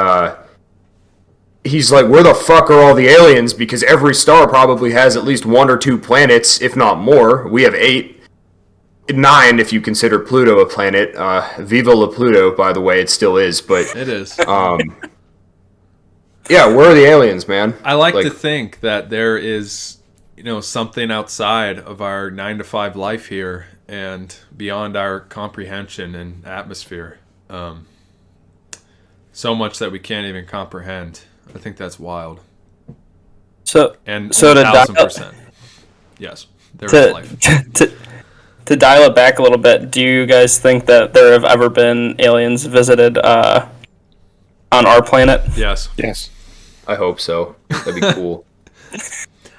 He's like, where the fuck are all the aliens? Because every star probably has at least 1 or 2 planets, if not more. We have 8. 9 if you consider Pluto a planet. Viva la Pluto, by the way, it still is. But it is. Yeah, where are the aliens, man? I like to think that there is, something outside of our 9 to 5 life here and beyond our comprehension and atmosphere. So much that we can't even comprehend. I think that's wild. and so to 1,000%. Yes, there is life. To dial it back a little bit, do you guys think that there have ever been aliens visited on our planet? Yes. Yes. I hope so. That'd be cool.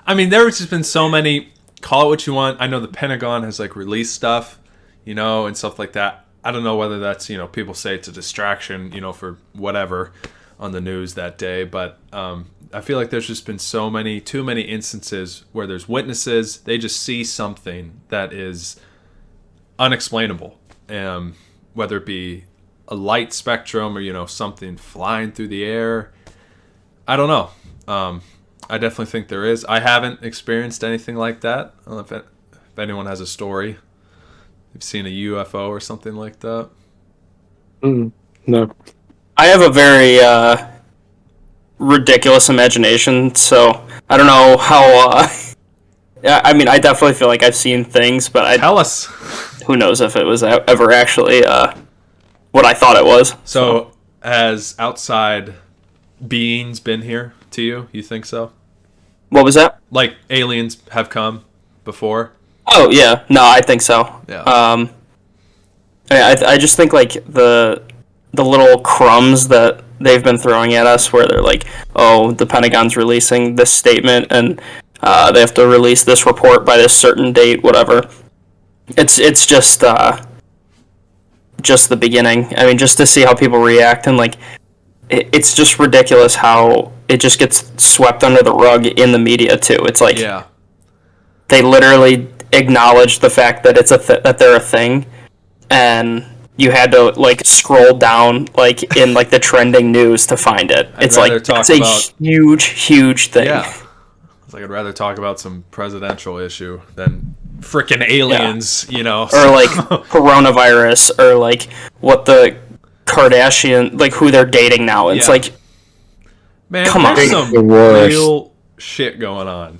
I mean, there's just been so many. Call it what you want. I know the Pentagon has like released stuff, and stuff like that. I don't know whether that's people say it's a distraction, for whatever on the news that day, but I feel like there's just been too many instances where there's witnesses. They just see something that is unexplainable, whether it be a light spectrum or something flying through the air. I don't know. I definitely think there is. I haven't experienced anything like that. I don't know if anyone has a story. You've seen a UFO or something like that? No. I have a very ridiculous imagination, so I don't know how. I mean, I definitely feel like I've seen things, but tell us. Who knows if it was ever actually what I thought it was. So, has outside beings been here to you? You think so? What was that? Like aliens have come before? Oh yeah, no, I think so. Yeah. I just think like the little crumbs that they've been throwing at us, where they're like, oh, the Pentagon's releasing this statement and they have to release this report by this certain date, whatever. It's just the beginning. I mean, just to see how people react, and like it's just ridiculous how it just gets swept under the rug in the media too. It's like they literally acknowledge the fact that it's that they're a thing, and you had to like scroll down like in like the trending news to find it. It's like it's a huge thing. Yeah, it's like I'd rather talk about some presidential issue than freaking aliens, or like coronavirus, or like what the Kardashian, like who they're dating now. It's like, man, come on, there's some real shit going on.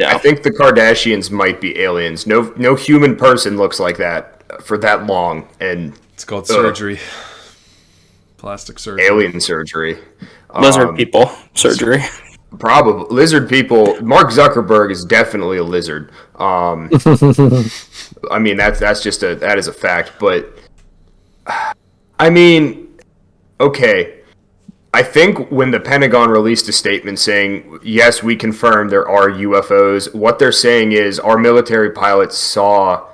I think the Kardashians might be aliens. No human person looks like that for that long, and it's called surgery, plastic surgery, alien surgery, lizard people surgery. Probably lizard people. Mark Zuckerberg is definitely a lizard. I mean, that is a fact. But I mean, okay. I think when the Pentagon released a statement saying, yes, we confirm there are UFOs, what they're saying is our military pilots saw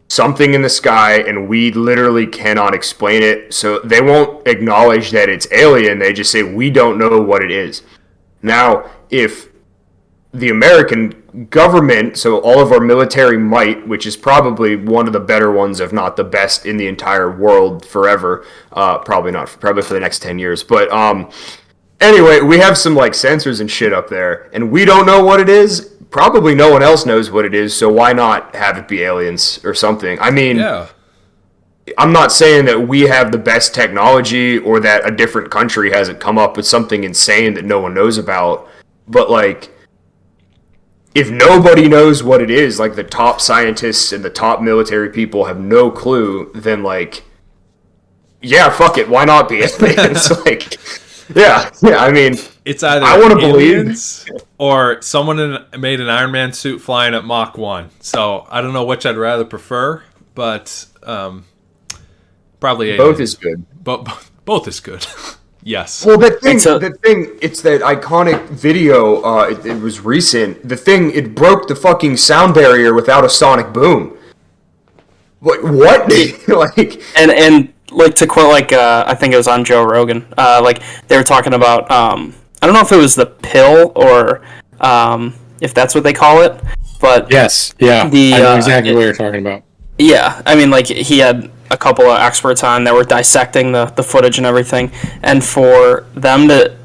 something in the sky and we literally cannot explain it. So they won't acknowledge that it's alien. They just say, we don't know what it is. Now, if the American government, so all of our military might, which is probably one of the better ones, if not the best in the entire world forever, probably for the next 10 years. But anyway, we have some like sensors and shit up there, and we don't know what it is. Probably no one else knows what it is, so why not have it be aliens or something? I mean, I'm not saying that we have the best technology or that a different country hasn't come up with something insane that no one knows about, but like, if nobody knows what it is, like the top scientists and the top military people have no clue, then like, yeah, fuck it, why not be aliens? Like, yeah, I mean, it's either I want to believe or someone made an Iron Man suit flying at Mach 1. So I don't know which I'd rather prefer, but probably aliens. Both is good. Both is good. Yes. Well, it's that iconic video. It was recent. It broke the fucking sound barrier without a sonic boom. What? Like, and like to quote, like I think it was on Joe Rogan. Like they were talking about. I don't know if it was the pill or if that's what they call it, but yes, yeah, I know exactly what you're talking about. Yeah, I mean, like he had a couple of experts on that were dissecting the footage and everything, and for them to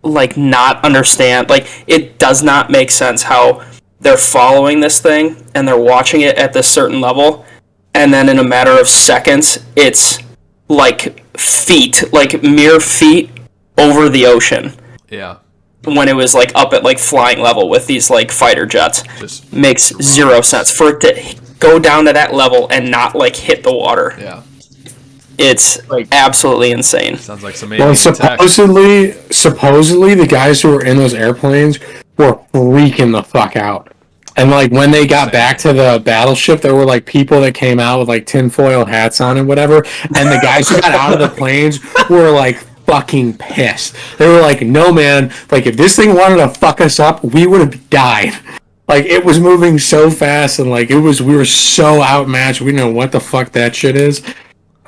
like not understand, like it does not make sense how they're following this thing and they're watching it at this certain level, and then in a matter of seconds it's like mere feet over the ocean. Yeah. When it was like up at like flying level with these like fighter jets, just makes zero sense for it to go down to that level and not like hit the water. Yeah. It's Like- absolutely insane. Sounds like some Well, alien tech. supposedly, the guys who were in those airplanes were freaking the fuck out. And like when they got back to the battleship, there were like people that came out with like tinfoil hats on and whatever. And the guys who got out of the planes were like fucking pissed. They were like, "No, man! Like if this thing wanted to fuck us up, we would have died." Like it was moving so fast, and like we were so outmatched. We know what the fuck that shit is.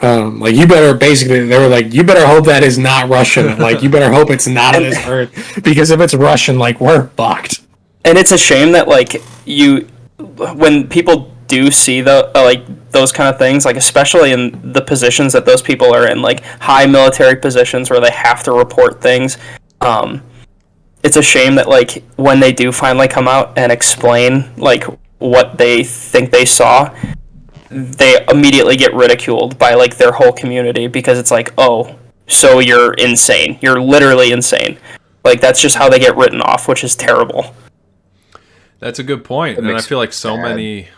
Like you better basically, they were like, you better hope that is not Russian. Like you better hope it's not on this Earth, because if it's Russian, like we're fucked. And it's a shame that like when people do see the like those kind of things, like especially in the positions that those people are in, like high military positions where they have to report things. It's a shame that like when they do finally come out and explain like what they think they saw, they immediately get ridiculed by like their whole community, because it's like, oh, so you're insane. You're literally insane. Like that's just how they get written off, which is terrible. That's a good point. And I feel like so many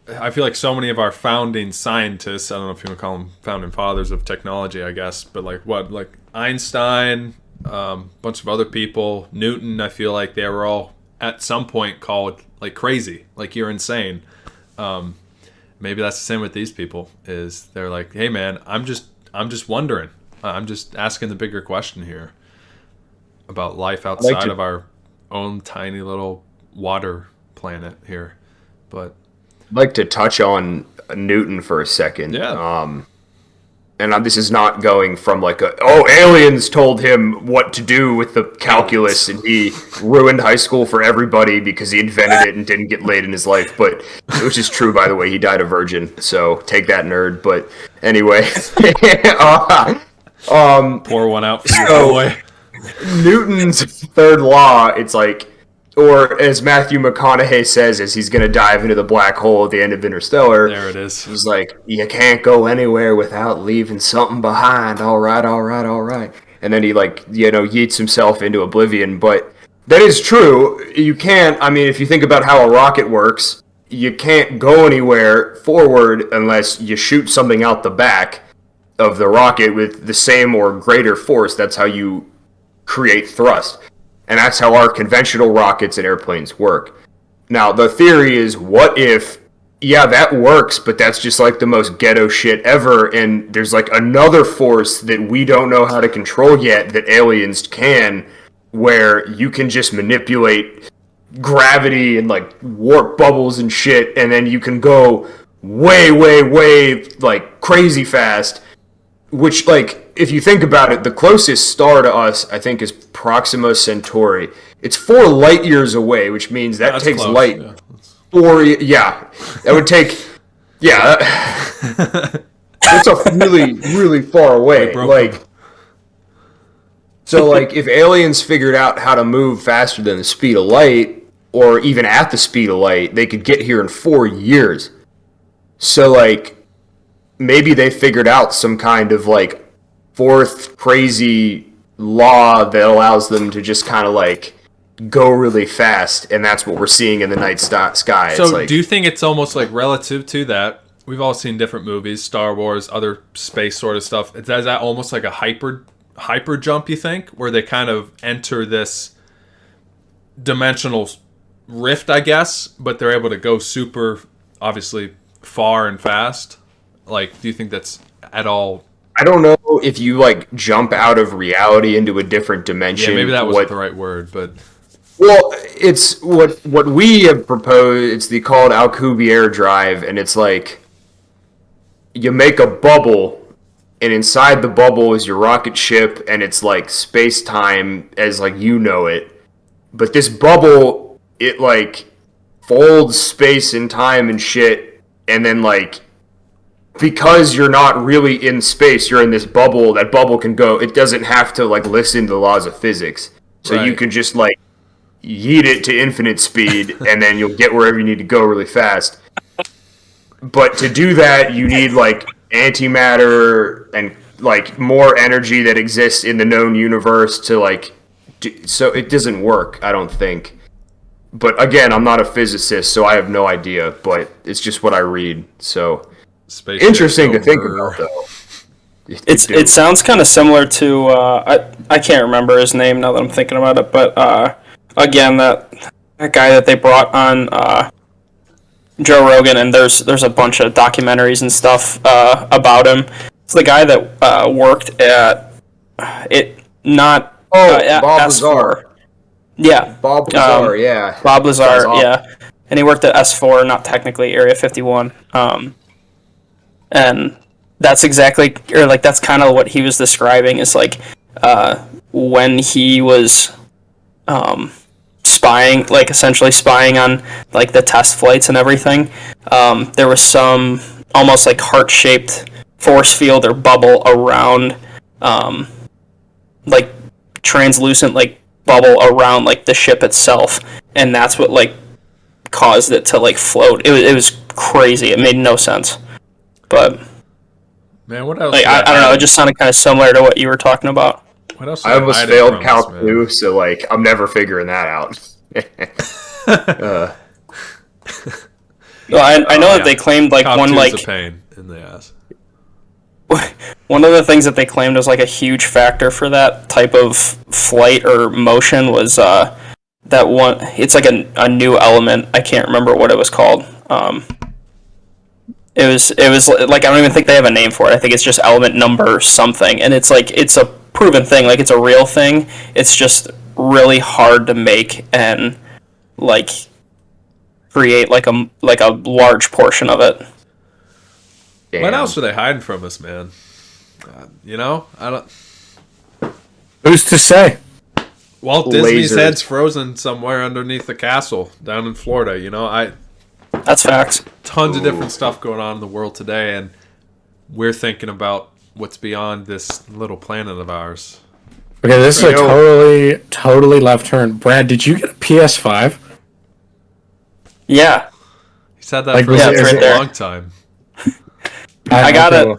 of our founding scientists, I don't know if you want to call them founding fathers of technology, I guess, but like Einstein, bunch of other people, Newton, I feel like they were all at some point called like crazy, like you're insane. Maybe that's the same with these people, is they're like, hey man, I'm just wondering. I'm just asking the bigger question here about life outside of our own tiny little water planet here. But I'd like to touch on Newton for a second. Yeah. And this is not going from like aliens told him what to do with the calculus and he ruined high school for everybody because he invented it and didn't get laid in his life, but which is true, by the way. He died a virgin, so take that, nerd. But anyway, pour one out for your boy. Newton's third law, it's like, or as Matthew McConaughey says, as he's going to dive into the black hole at the end of Interstellar. There it is. He's like, you can't go anywhere without leaving something behind. All right. And then he yeets himself into oblivion. But that is true. You can't, I mean, if you think about how a rocket works, you can't go anywhere forward unless you shoot something out the back of the rocket with the same or greater force. That's how you create thrust. And that's how our conventional rockets and airplanes work. Now, the theory is, what if, yeah, that works, but that's just like the most ghetto shit ever, and there's like another force that we don't know how to control yet that aliens can, where you can just manipulate gravity and like warp bubbles and shit, and then you can go way, like crazy fast, which, like, if you think about it, the closest star to us, I think, is Proxima Centauri. It's 4 light years away, which means that takes close, light. yeah. That would take, it's a really far away. Like, so like if aliens figured out how to move faster than the speed of light, or even at the speed of light, they could get here in 4 years. So like, maybe they figured out some kind of like fourth crazy law that allows them to just kind of like go really fast, and that's what we're seeing in the night sky. So it's like, do you think it's almost like relative to that? We've all seen different movies, Star Wars, other space sort of stuff. Is that almost like a hyper jump, you think, where they kind of enter this dimensional rift, I guess, but they're able to go super, obviously, far and fast? Like, do you think that's at all? I don't know if you like jump out of reality into a different dimension. Yeah, maybe that wasn't the right word, but well, it's what we have proposed. It's called Alcubierre Drive, and it's like you make a bubble, and inside the bubble is your rocket ship, and it's like space time as like you know it. But this bubble, it like folds space and time and shit, and then like, because you're not really in space, you're in this bubble, that bubble can go, it doesn't have to like listen to the laws of physics. So Right. You can just like yeet it to infinite speed and then you'll get wherever you need to go really fast. But to do that, you need like antimatter and like more energy that exists in the known universe to like, so it doesn't work, I don't think. But again, I'm not a physicist, so I have no idea, but it's just what I read, so... Spaceship Interesting to think over. about, though. It sounds kind of similar to I can't remember his name now that I'm thinking about it, but again that guy that they brought on Joe Rogan, and there's a bunch of documentaries and stuff about him. It's the guy that worked at it, not Bob S4. Lazar. Yeah, Bob Lazar. Yeah, Bob Lazar. Yeah, and he worked at S4, not technically Area 51. And that's exactly, or like that's kind of what he was describing is like when he was spying, like essentially spying on like the test flights and everything. There was some almost like heart-shaped force field or bubble around, like translucent like bubble around like the ship itself, and that's what like caused it to like float. It was crazy. It made no sense. But man, what else? Like, I don't know. It just sounded kind of similar to what you were talking about. What else? I almost failed Calc 2, so like I'm never figuring that out. Well, I know that they claimed like Calc one 2 like is a pain in the ass. one of the things that they claimed was like a huge factor for that type of flight or motion was that one. It's like a new element. I can't remember what it was called. It was like I don't even think they have a name for it. I think it's just element number something, and it's like it's a proven thing. Like it's a real thing. It's just really hard to make and like create like a large portion of it. Damn. What else are they hiding from us, man? You know, I don't. Who's to say? Walt Disney's Lasers. head's frozen somewhere underneath the castle down in Florida. You know, That's facts. tons of different stuff going on in the world today, and we're thinking about what's beyond this little planet of ours. Okay, this is a totally left turn. Brad, did you get a PS5? Yeah, He's had that Like, for was it- a right there. long time. I got okay, it.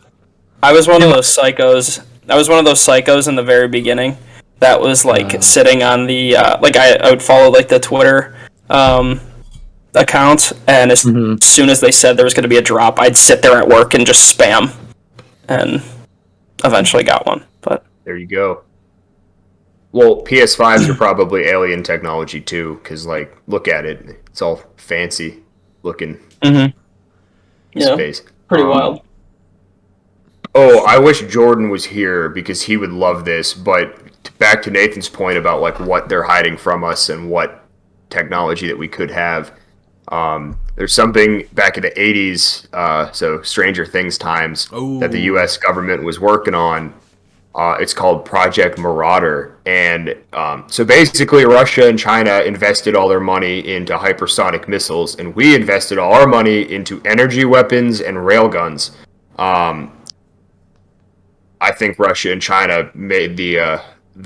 I was one of those psychos. I was one of those psychos in the very beginning that was like sitting on the like I would follow like the Twitter account, and as soon as they said there was going to be a drop, I'd sit there at work and just spam, and eventually got one. But There you go. Well, PS5s are probably alien technology too, because like, look at it, it's all fancy looking yeah, space. pretty wild. Oh, I wish Jordan was here because he would love this. But back to Nathan's point about like what they're hiding from us and what technology that we could have. There's something back in the 80s, so Stranger Things times, that the U.S. government was working on. It's called Project Marauder. And so basically Russia and China invested all their money into hypersonic missiles, and we invested all our money into energy weapons and railguns. I think Russia and China made the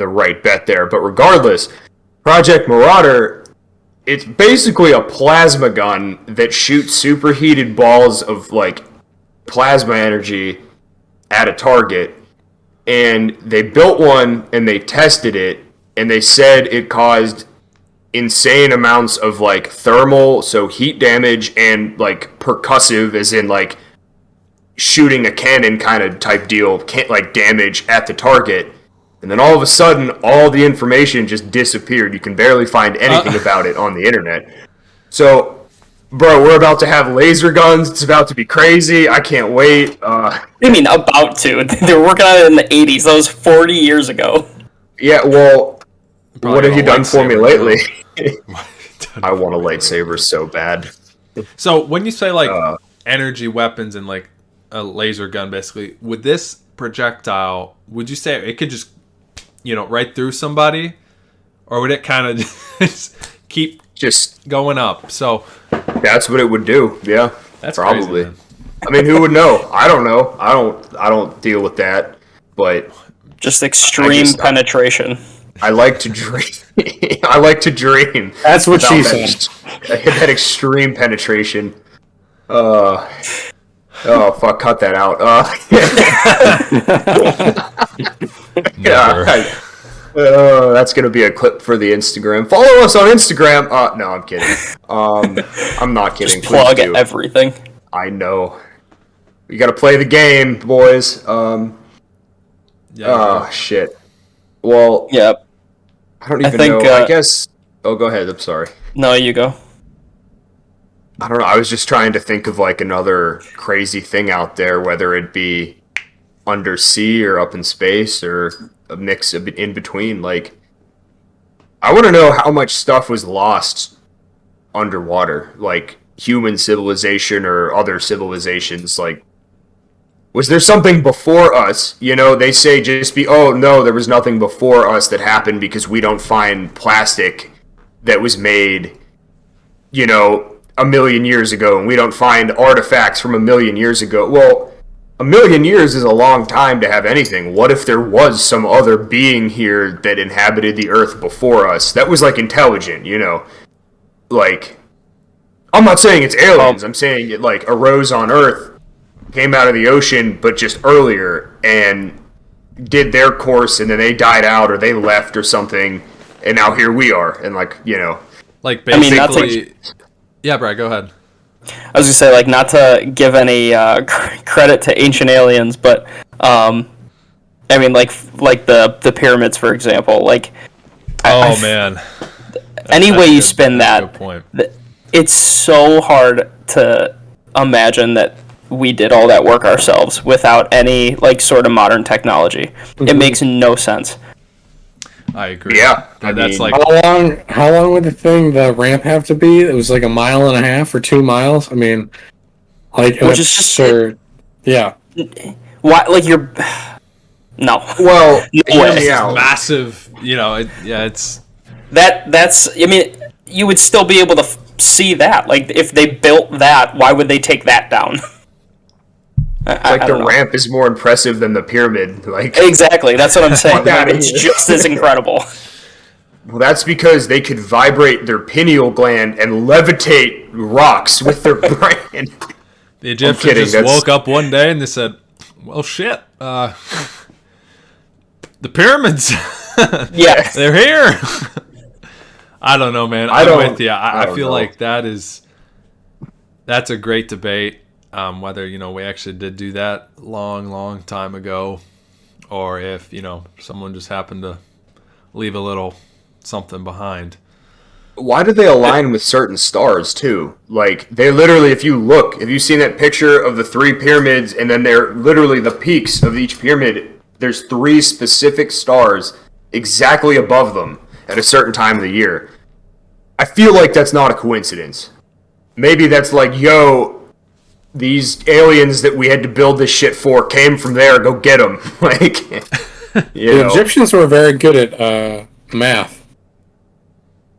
right bet there. But regardless, Project Marauder, it's basically a plasma gun that shoots superheated balls of like plasma energy at a target. And they built one and they tested it, and they said it caused insane amounts of like thermal, so heat damage, and like percussive, as in like shooting a cannon kind of type deal, can't like damage at the target. And then all of a sudden, all the information just disappeared. You can barely find anything about it on the internet. So, bro, we're about to have laser guns. It's about to be crazy. I can't wait. I mean, about to. They were working on it in the 80s. That was 40 years ago. Yeah, well, Probably what have a you done for me lightsaber, lately? I want a lightsaber so bad. So when you say like energy weapons and like a laser gun, basically, would this projectile, would you say it could just, right through somebody, or would it kind of just keep Just going up? So that's what it would do. Yeah, that's probably. crazy, man. I mean, who would know? I don't know. I don't deal with that. But Just extreme penetration. I like to dream. I like to dream. That's what she about said. that extreme penetration. Oh fuck! Cut that out. Never. That's gonna be a clip for the Instagram. Follow us on Instagram. No, I'm kidding. I'm not kidding. Just plug Please do. everything. I know. You got to play the game, boys. Yeah. Oh, shit. Well, Yeah. I don't even know. I guess... Oh, go ahead. I'm sorry. No, you go. I don't know. I was just trying to think of like another crazy thing out there, whether it be undersea or up in space or a mix of in between. Like, I want to know how much stuff was lost underwater, like human civilization or other civilizations. Like, was there something before us? You know, they say oh no, there was nothing before us that happened because we don't find plastic that was made, you know, a million years ago, and we don't find artifacts from a million years ago. Well, a million years is a long time to have anything. What if there was some other being here that inhabited the earth before us that was like intelligent, you know? Like, I'm not saying it's aliens. I'm saying it like arose on earth, came out of the ocean, but just earlier, and did their course, and then they died out or they left or something, and now here we are. And like, you know, like basically, yeah, Brad, go ahead. I was gonna say, like, not to give any credit to ancient aliens, but I mean, like the pyramids, for example. Like, Man, any way you spin that, good point. It's so hard to imagine that we did all that work ourselves without any like sort of modern technology. Mm-hmm. It makes no sense. I agree. Yeah, that's like how long would the ramp have to be? It was like a mile and a half or 2 miles. I mean, like, which is just absurd. Yeah. Why? Like, you're no. Well, it's massive. You know, it's that's. I mean, you would still be able to see that. Like, if they built that, why would they take that down? Like, the ramp is more impressive than the pyramid. Like, exactly, that's what I'm saying. It's just as incredible. Well, that's because they could vibrate their pineal gland and levitate rocks with their brain. The Egyptians just woke up one day and they said, "Well, shit, the pyramids, yeah, they're here." I don't know, man. I'm with you. I feel like that's a great debate. Whether, you know, we actually did do that long time ago, or if, you know, someone just happened to leave a little something behind. Why do they align with certain stars too? Like, they literally, if you've seen that picture of the 3 pyramids, and then they're literally the peaks of each pyramid, there's 3 specific stars exactly above them at a certain time of the year. I feel like that's not a coincidence. Maybe that's like, yo, these aliens that we had to build this shit for came from there. Go get them. Like, the Egyptians were very good at math.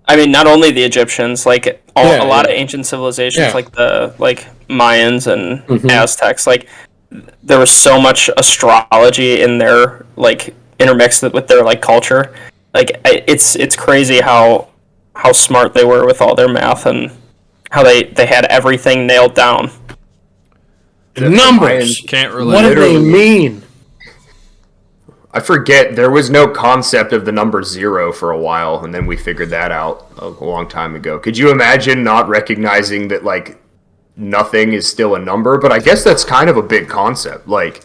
I mean, not only the Egyptians, like a lot of ancient civilizations, like the Mayans and Aztecs. Like, there was so much astrology in their like intermixed with their like culture. Like, it's crazy how smart they were with all their math and how they had everything nailed down. Numbers can't relate. What do they mean? I forget. There was no concept of the number 0 for a while, and then we figured that out a long time ago. Could you imagine not recognizing that, like, nothing is still a number? But I guess that's kind of a big concept. Like,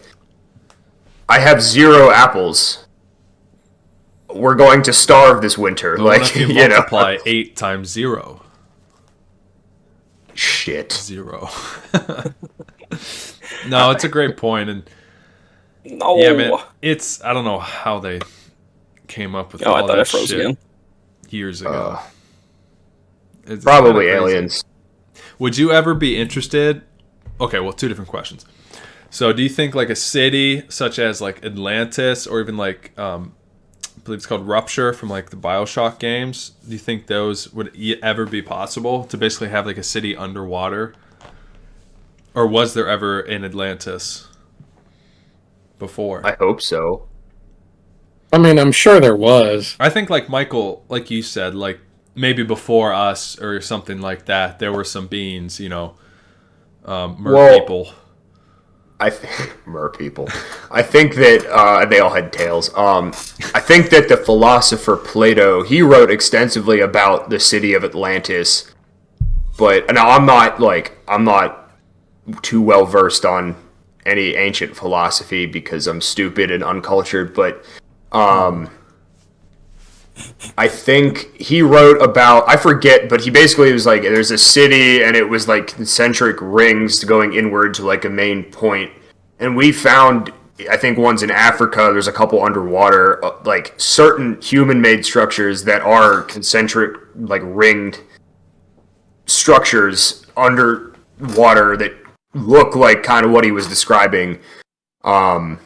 I have 0 apples. We're going to starve this winter. Well, like, if you multiply 8 times 0. Shit. 0. No, it's a great point, and no. Yeah, man, I don't know how they came up with all that shit again. Years ago. It's probably aliens. Would you ever be interested? Okay, well, 2 different questions. So, do you think like a city such as like Atlantis, or even like I believe it's called Rupture from like the BioShock games, do you think those would ever be possible to basically have like a city underwater? Or was there ever in Atlantis before? I hope so. I mean, I'm sure there was. I think, like Michael, like you said, like maybe before us or something like that, there were some beings, you know, people. Mer people. I think that they all had tails. I think that the philosopher Plato, he wrote extensively about the city of Atlantis. But now I'm not too well versed on any ancient philosophy because I'm stupid and uncultured, but I think he wrote about, I forget, but he basically was like, there's a city and it was like concentric rings going inward to like a main point. And we found, I think one's in Africa, there's a couple underwater, like certain human-made structures that are concentric, like ringed structures underwater that look like kind of what he was describing. I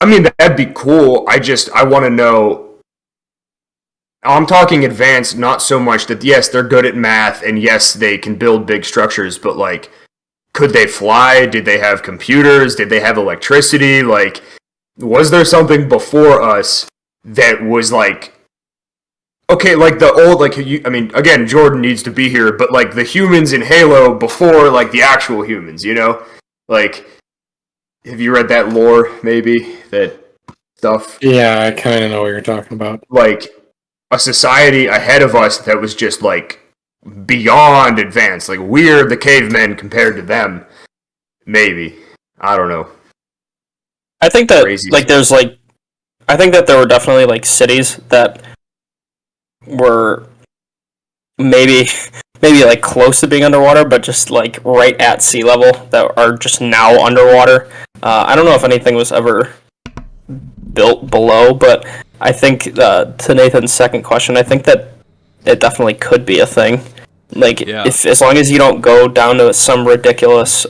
mean, that'd be cool. I want to know. I'm talking advanced, not so much that, yes, they're good at math, and yes, they can build big structures, but, like, could they fly? Did they have computers? Did they have electricity? Like, was there something before us that was, like, okay, like the old, like, I mean, again, Jordan needs to be here, but, like, the humans in Halo before, like, the actual humans, you know? Like, have you read that lore, maybe? That stuff? Yeah, I kind of know what you're talking about. Like, a society ahead of us that was just, like, beyond advanced. Like, we're the cavemen compared to them. Maybe. I don't know. I think that, like, there's, like, I think that there were definitely, like, cities that were maybe like close to being underwater, but just like right at sea level that are just now underwater. I don't know if anything was ever built below, but I think to Nathan's second question, I think that it definitely could be a thing. Like, if as long as you don't go down to some ridiculous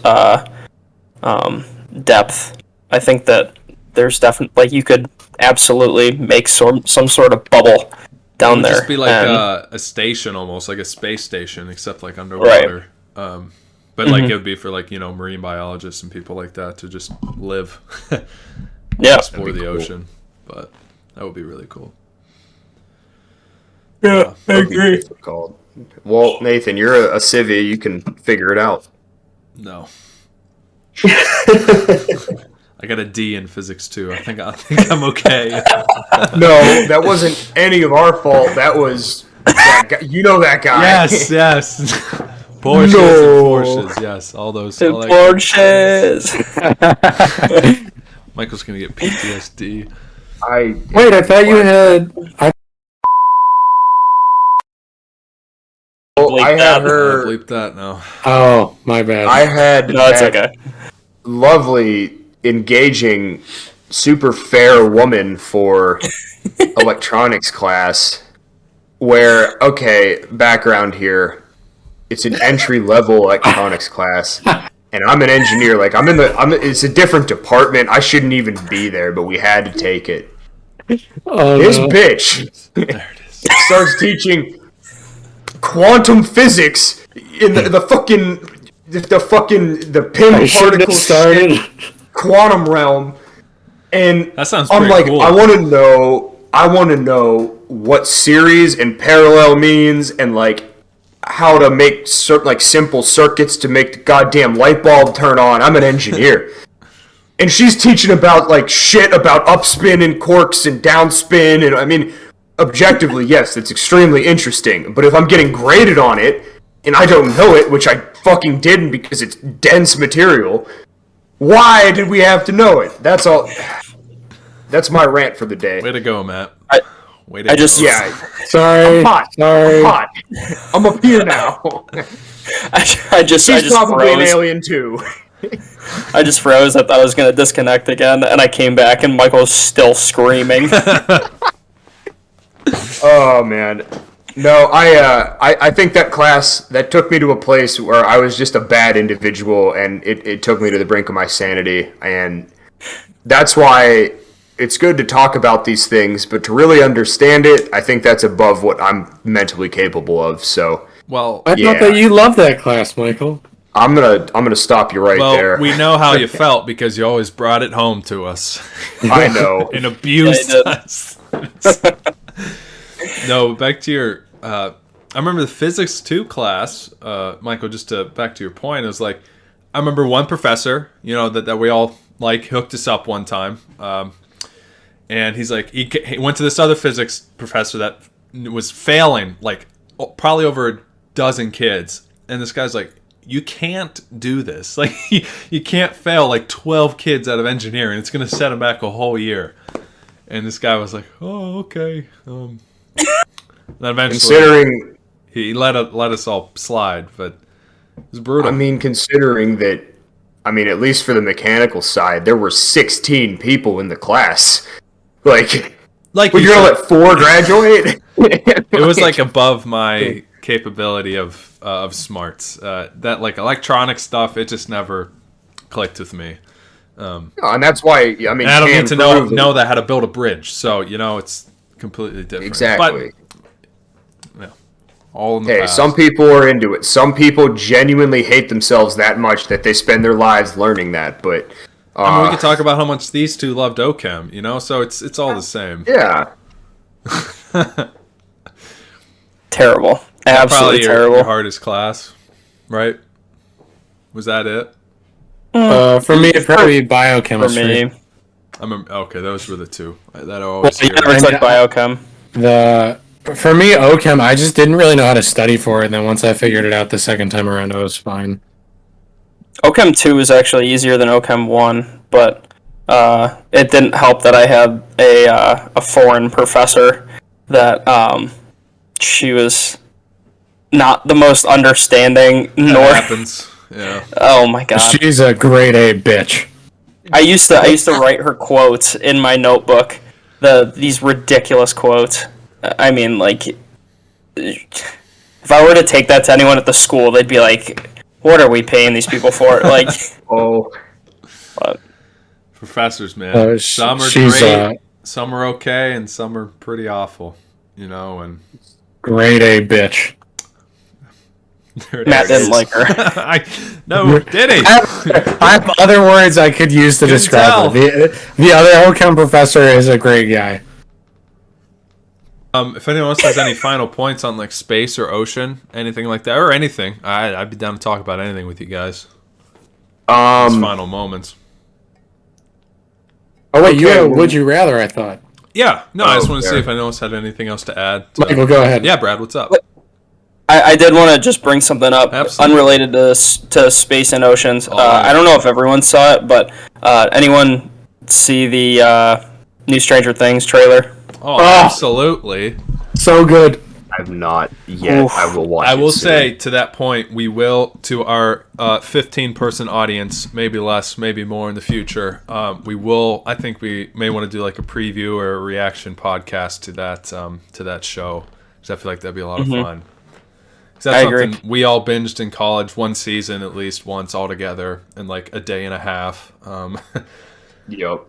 depth, I think that there's definitely, like, you could absolutely make some sort of bubble down there. It would just be like a station, almost like a space station, except like underwater. Right. But like it would be for, like, you know, marine biologists and people like that to just live, explore the ocean. But that would be really cool. Yeah, I agree. Well, Nathan, you're a civvy. You can figure it out. No. I got a D in physics too. I think I'm okay. No, that wasn't any of our fault. That was that guy. You know that guy. Yes. Porsches and Porsches. Yes, all those. Porsches. Michael's gonna get PTSD. Wait, I thought you had. I had her. Bleep that now. Oh, my bad. I had. No, it's okay. Lovely, engaging, super fair woman for electronics class. Where, okay, background here. It's an entry-level electronics class, and I'm an engineer. Like, it's a different department. I shouldn't even be there, but we had to take it. Oh, this bitch there it is. starts teaching quantum physics in the PIM particle started quantum realm, and that sounds. I'm like, cool. I want to know what series and parallel means, and like how to make like simple circuits to make the goddamn light bulb turn on. I'm an engineer. And she's teaching about like shit about upspin and quarks and downspin, and I mean, objectively, yes, it's extremely interesting. But if I'm getting graded on it and I don't know it, which I fucking didn't because it's dense material, why did we have to know it? That's all. That's my rant for the day. Way to go, Matt. Sorry. I'm hot. Sorry. I'm hot. I'm up here now. She's probably an alien too. I just froze. I thought I was going to disconnect again, and I came back, and Michael's still screaming. Oh, man. No, I think that class, that took me to a place where I was just a bad individual, and it took me to the brink of my sanity, and that's why it's good to talk about these things, but to really understand it, I think that's above what I'm mentally capable of, so... Well, I thought that you loved that class, Michael. I'm gonna stop you right there. We know how you felt because you always brought it home to us. I know. And abused us. No, back to your... I remember the Physics 2 class, Michael, just back to your point, it was like, I remember one professor, you know, that we all like, hooked us up one time. And he's like, he went to this other physics professor that was failing, like, probably over a dozen kids. And this guy's like, you can't do this. Like, you can't fail like 12 kids out of engineering. It's going to set them back a whole year. And this guy was like, oh, okay. Then eventually, Considering he let us all slide, but it was brutal. I mean, considering that, I mean, at least for the mechanical side, there were 16 people in the class. Like you're gonna let 4 graduate? It was like above my capability of smarts. That like electronic stuff, it just never clicked with me. And that's why, I mean, and I don't need to know that how to build a bridge. So it's completely different. Exactly. But, all in the past. Some people are into it. Some people genuinely hate themselves that much that they spend their lives learning that. But I mean, we could talk about how much these two loved OChem, so it's all the same. Yeah. Terrible. Absolutely probably terrible. Your hardest class, right? Was that it? For me, it'd probably be biochemistry. For me. Okay, those were the two that I always You hear. never took biochem. For me, OChem, I just didn't really know how to study for it, and then once I figured it out the second time around, I was fine. OChem 2 is actually easier than OChem 1, but it didn't help that I had a foreign professor that she was not the most understanding, nor happens. Yeah. Oh my god. She's a grade A bitch. I used to write her quotes in my notebook. These ridiculous quotes. I mean, like, if I were to take that to anyone at the school, they'd be like, "What are we paying these people for?" Like, but professors, man. Some are great, some are okay, and some are pretty awful. And grade A bitch. Matt didn't like her. Did he? I have other words I could use to describe her. The other OChem professor is a great guy. If anyone else has any final points on like space or ocean, anything like that, or anything, I'd be down to talk about anything with you guys. These final moments. Oh wait, you had a would you rather? I thought. Yeah, no, I just want to see if anyone else had anything else to add. Michael, go ahead. Yeah, Brad, what's up? I did want to just bring something up, unrelated to space and oceans. I don't know if everyone saw it, but anyone see the new Stranger Things trailer? Oh, absolutely. So good. I've not yet. Oof. I will watch I will it soon. say, to that point, we will, to our 15-person audience, maybe less, maybe more in the future, I think we may want to do like a preview or a reaction podcast to that show, because I feel like that'd be a lot of fun. That's something we all binged in college, one season at least once all together in like a day and a half. Yep.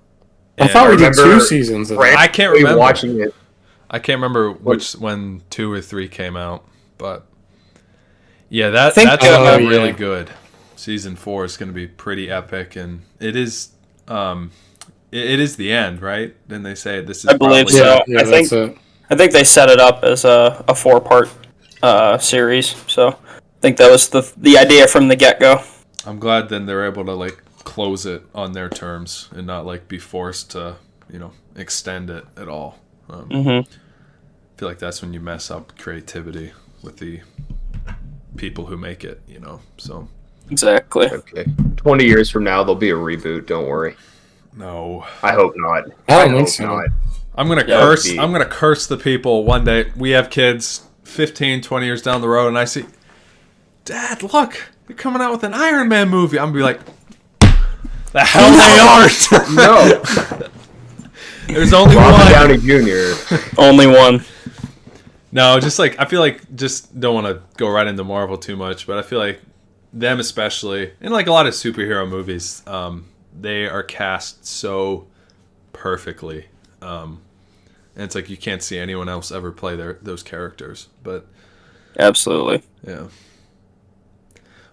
I thought we did 2 seasons of that. I can't remember watching it. I can't remember when 2 or 3 came out, but yeah, that's going to be really good. Season 4 is going to be pretty epic, and it is the end, right? Then they say this is. I believe so. Yeah, I think they set it up as a 4-part series, so I think that was the idea from the get-go. I'm glad then they're able to like close it on their terms and not like be forced to extend it at all. I feel like that's when you mess up creativity with the people who make it, so Exactly. Okay. 20 years from now, there'll be a reboot. Don't worry. No, I hope not. I don't think so. I'm gonna curse. I'm gonna curse the people one day. We have kids 15, 20 years down the road, and I see, Dad, look, you're coming out with an Iron Man movie. I'm gonna be like, the hell they aren't. No. There's only Robert one. Downey Jr. Only one. No, just like I feel like just don't want to go right into Marvel too much, but I feel like them especially, and like a lot of superhero movies, they are cast so perfectly, and it's like you can't see anyone else ever play those characters. But Absolutely. yeah.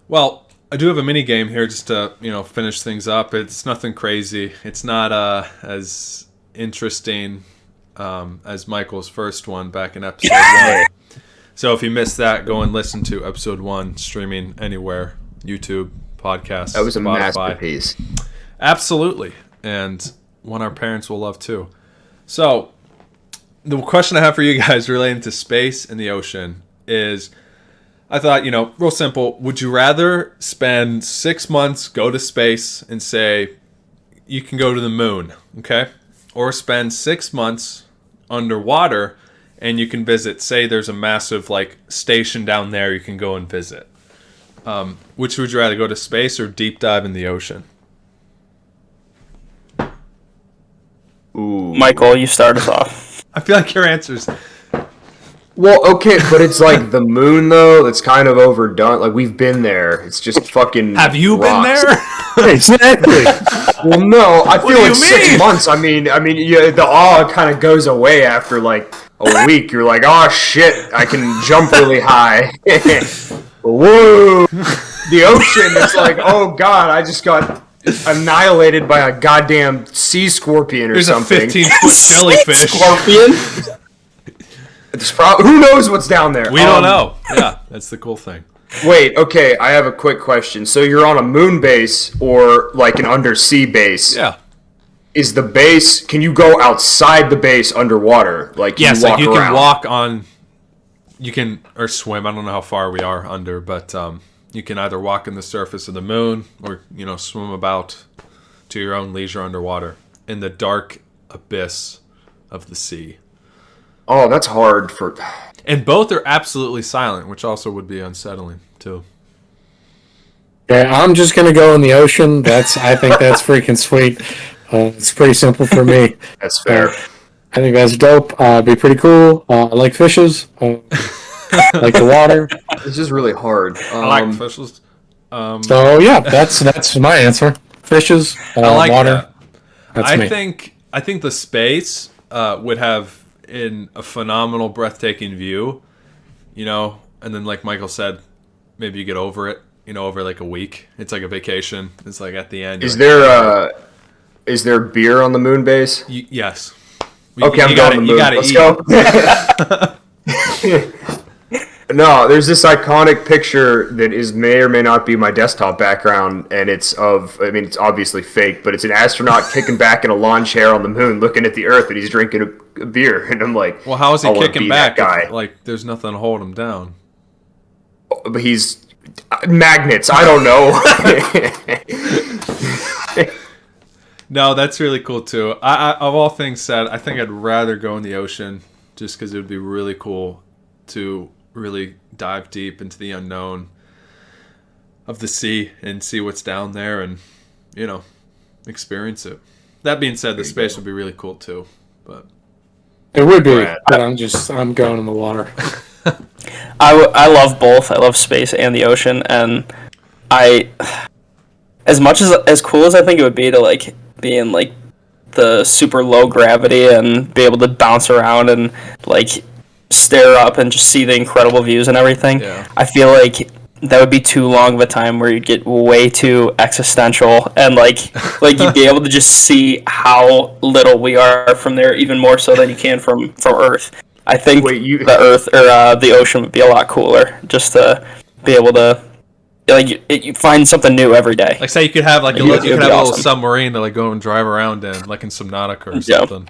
Well, I do have a mini game here just to finish things up. It's nothing crazy. It's not as interesting as Michael's first one back in episode 1. So if you missed that, go and listen to episode 1, streaming anywhere, YouTube, podcast, That was a Spotify. masterpiece. Absolutely, and one our parents will love too. So the question I have for you guys relating to space and the ocean is, I thought, real simple. Would you rather spend 6 months, go to space, and say you can go to the moon, okay? Or spend 6 months underwater and you can visit, say there's a massive station down there you can go and visit. Which would you rather, go to space or deep dive in the ocean? Ooh. Michael, you start us off. I feel like your answer's... Well, okay, but it's like the moon, though. It's kind of overdone. Like, we've been there. It's just fucking. Have you rocks. been there? Exactly. Well, no. I feel do like you 6 mean? months. I mean, yeah, the awe kind of goes away after like a week. You're like, oh shit, I can jump really high. Whoa! The ocean. It's like, oh god, I just got annihilated by a goddamn sea scorpion or There's something. a 15-foot jellyfish. Scorpion? Who knows what's down there? We don't know. Yeah, that's the cool thing. Wait, okay, I have a quick question. So you're on a moon base or like an undersea base? Yeah. Is the base? Can you go outside the base underwater? Like can Yes, you walk you around? can walk on. You can or swim. I don't know how far we are under, but you can either walk on the surface of the moon or swim about to your own leisure underwater in the dark abyss of the sea. Oh, that's hard for. And both are absolutely silent, which also would be unsettling too. Yeah, I'm just gonna go in the ocean. I think that's freaking sweet. It's pretty simple for me. That's fair. I think that's dope. It'd be pretty cool. I like fishes. I like the water. This is really hard. I like fishes. So yeah, that's my answer. Fishes, I like water. that. That's me. I think the space would have a phenomenal, breathtaking view, and then like Michael said, maybe you get over it, over like a week. It's like a vacation. It's like at the end. Is there beer on the moon base? Yes. Okay, I'm going to the moon. Let's go. No, there's this iconic picture that may or may not be my desktop background, and it's obviously fake, but it's an astronaut kicking back in a lawn chair on the moon, looking at the Earth, and he's drinking a beer, and I'm like, well, how is he I wanna kicking be back? that guy. Like, there's nothing to hold him down. But he's magnets. I don't know. No, that's really cool too. I of all things said, I think I'd rather go in the ocean just because it would be really cool to really dive deep into the unknown of the sea and see what's down there and experience it. That being said, the space would be really cool too, but It would be, but I'm going in the water. I love both. I love space and the ocean, and as much as cool as I think it would be to be in the super low gravity and be able to bounce around and stare up and just see the incredible views and everything. Yeah. I feel like that would be too long of a time where you'd get way too existential and you'd be able to just see how little we are from there, even more so than you can from Earth. I think the Earth or the ocean would be a lot cooler just to be able to you find something new every day. Like say you could have a little awesome. submarine to go and drive around in, like in Subnautica or something.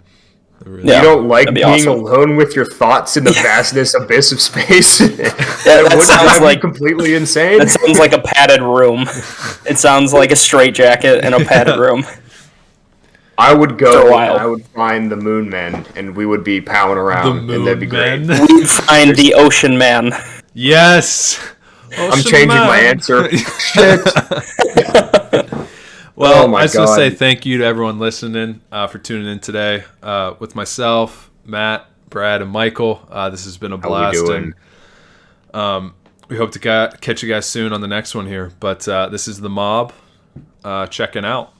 You don't like being alone with your thoughts in the vastness abyss of space? That sounds like completely insane. That sounds like a padded room. It sounds like a straitjacket in a padded room. I would go and I would find the moon men and we would be powering around and that'd be great. We'd find the ocean man. Yes. I'm changing my answer. Shit. Well, I just want to say thank you to everyone listening for tuning in today with myself, Matt, Brad, and Michael. This has been a blast. And we hope to catch you guys soon on the next one here. But this is the Mob checking out.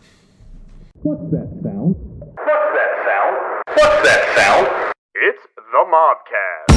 What's that sound? What's that sound? What's that sound? It's the Mobcast.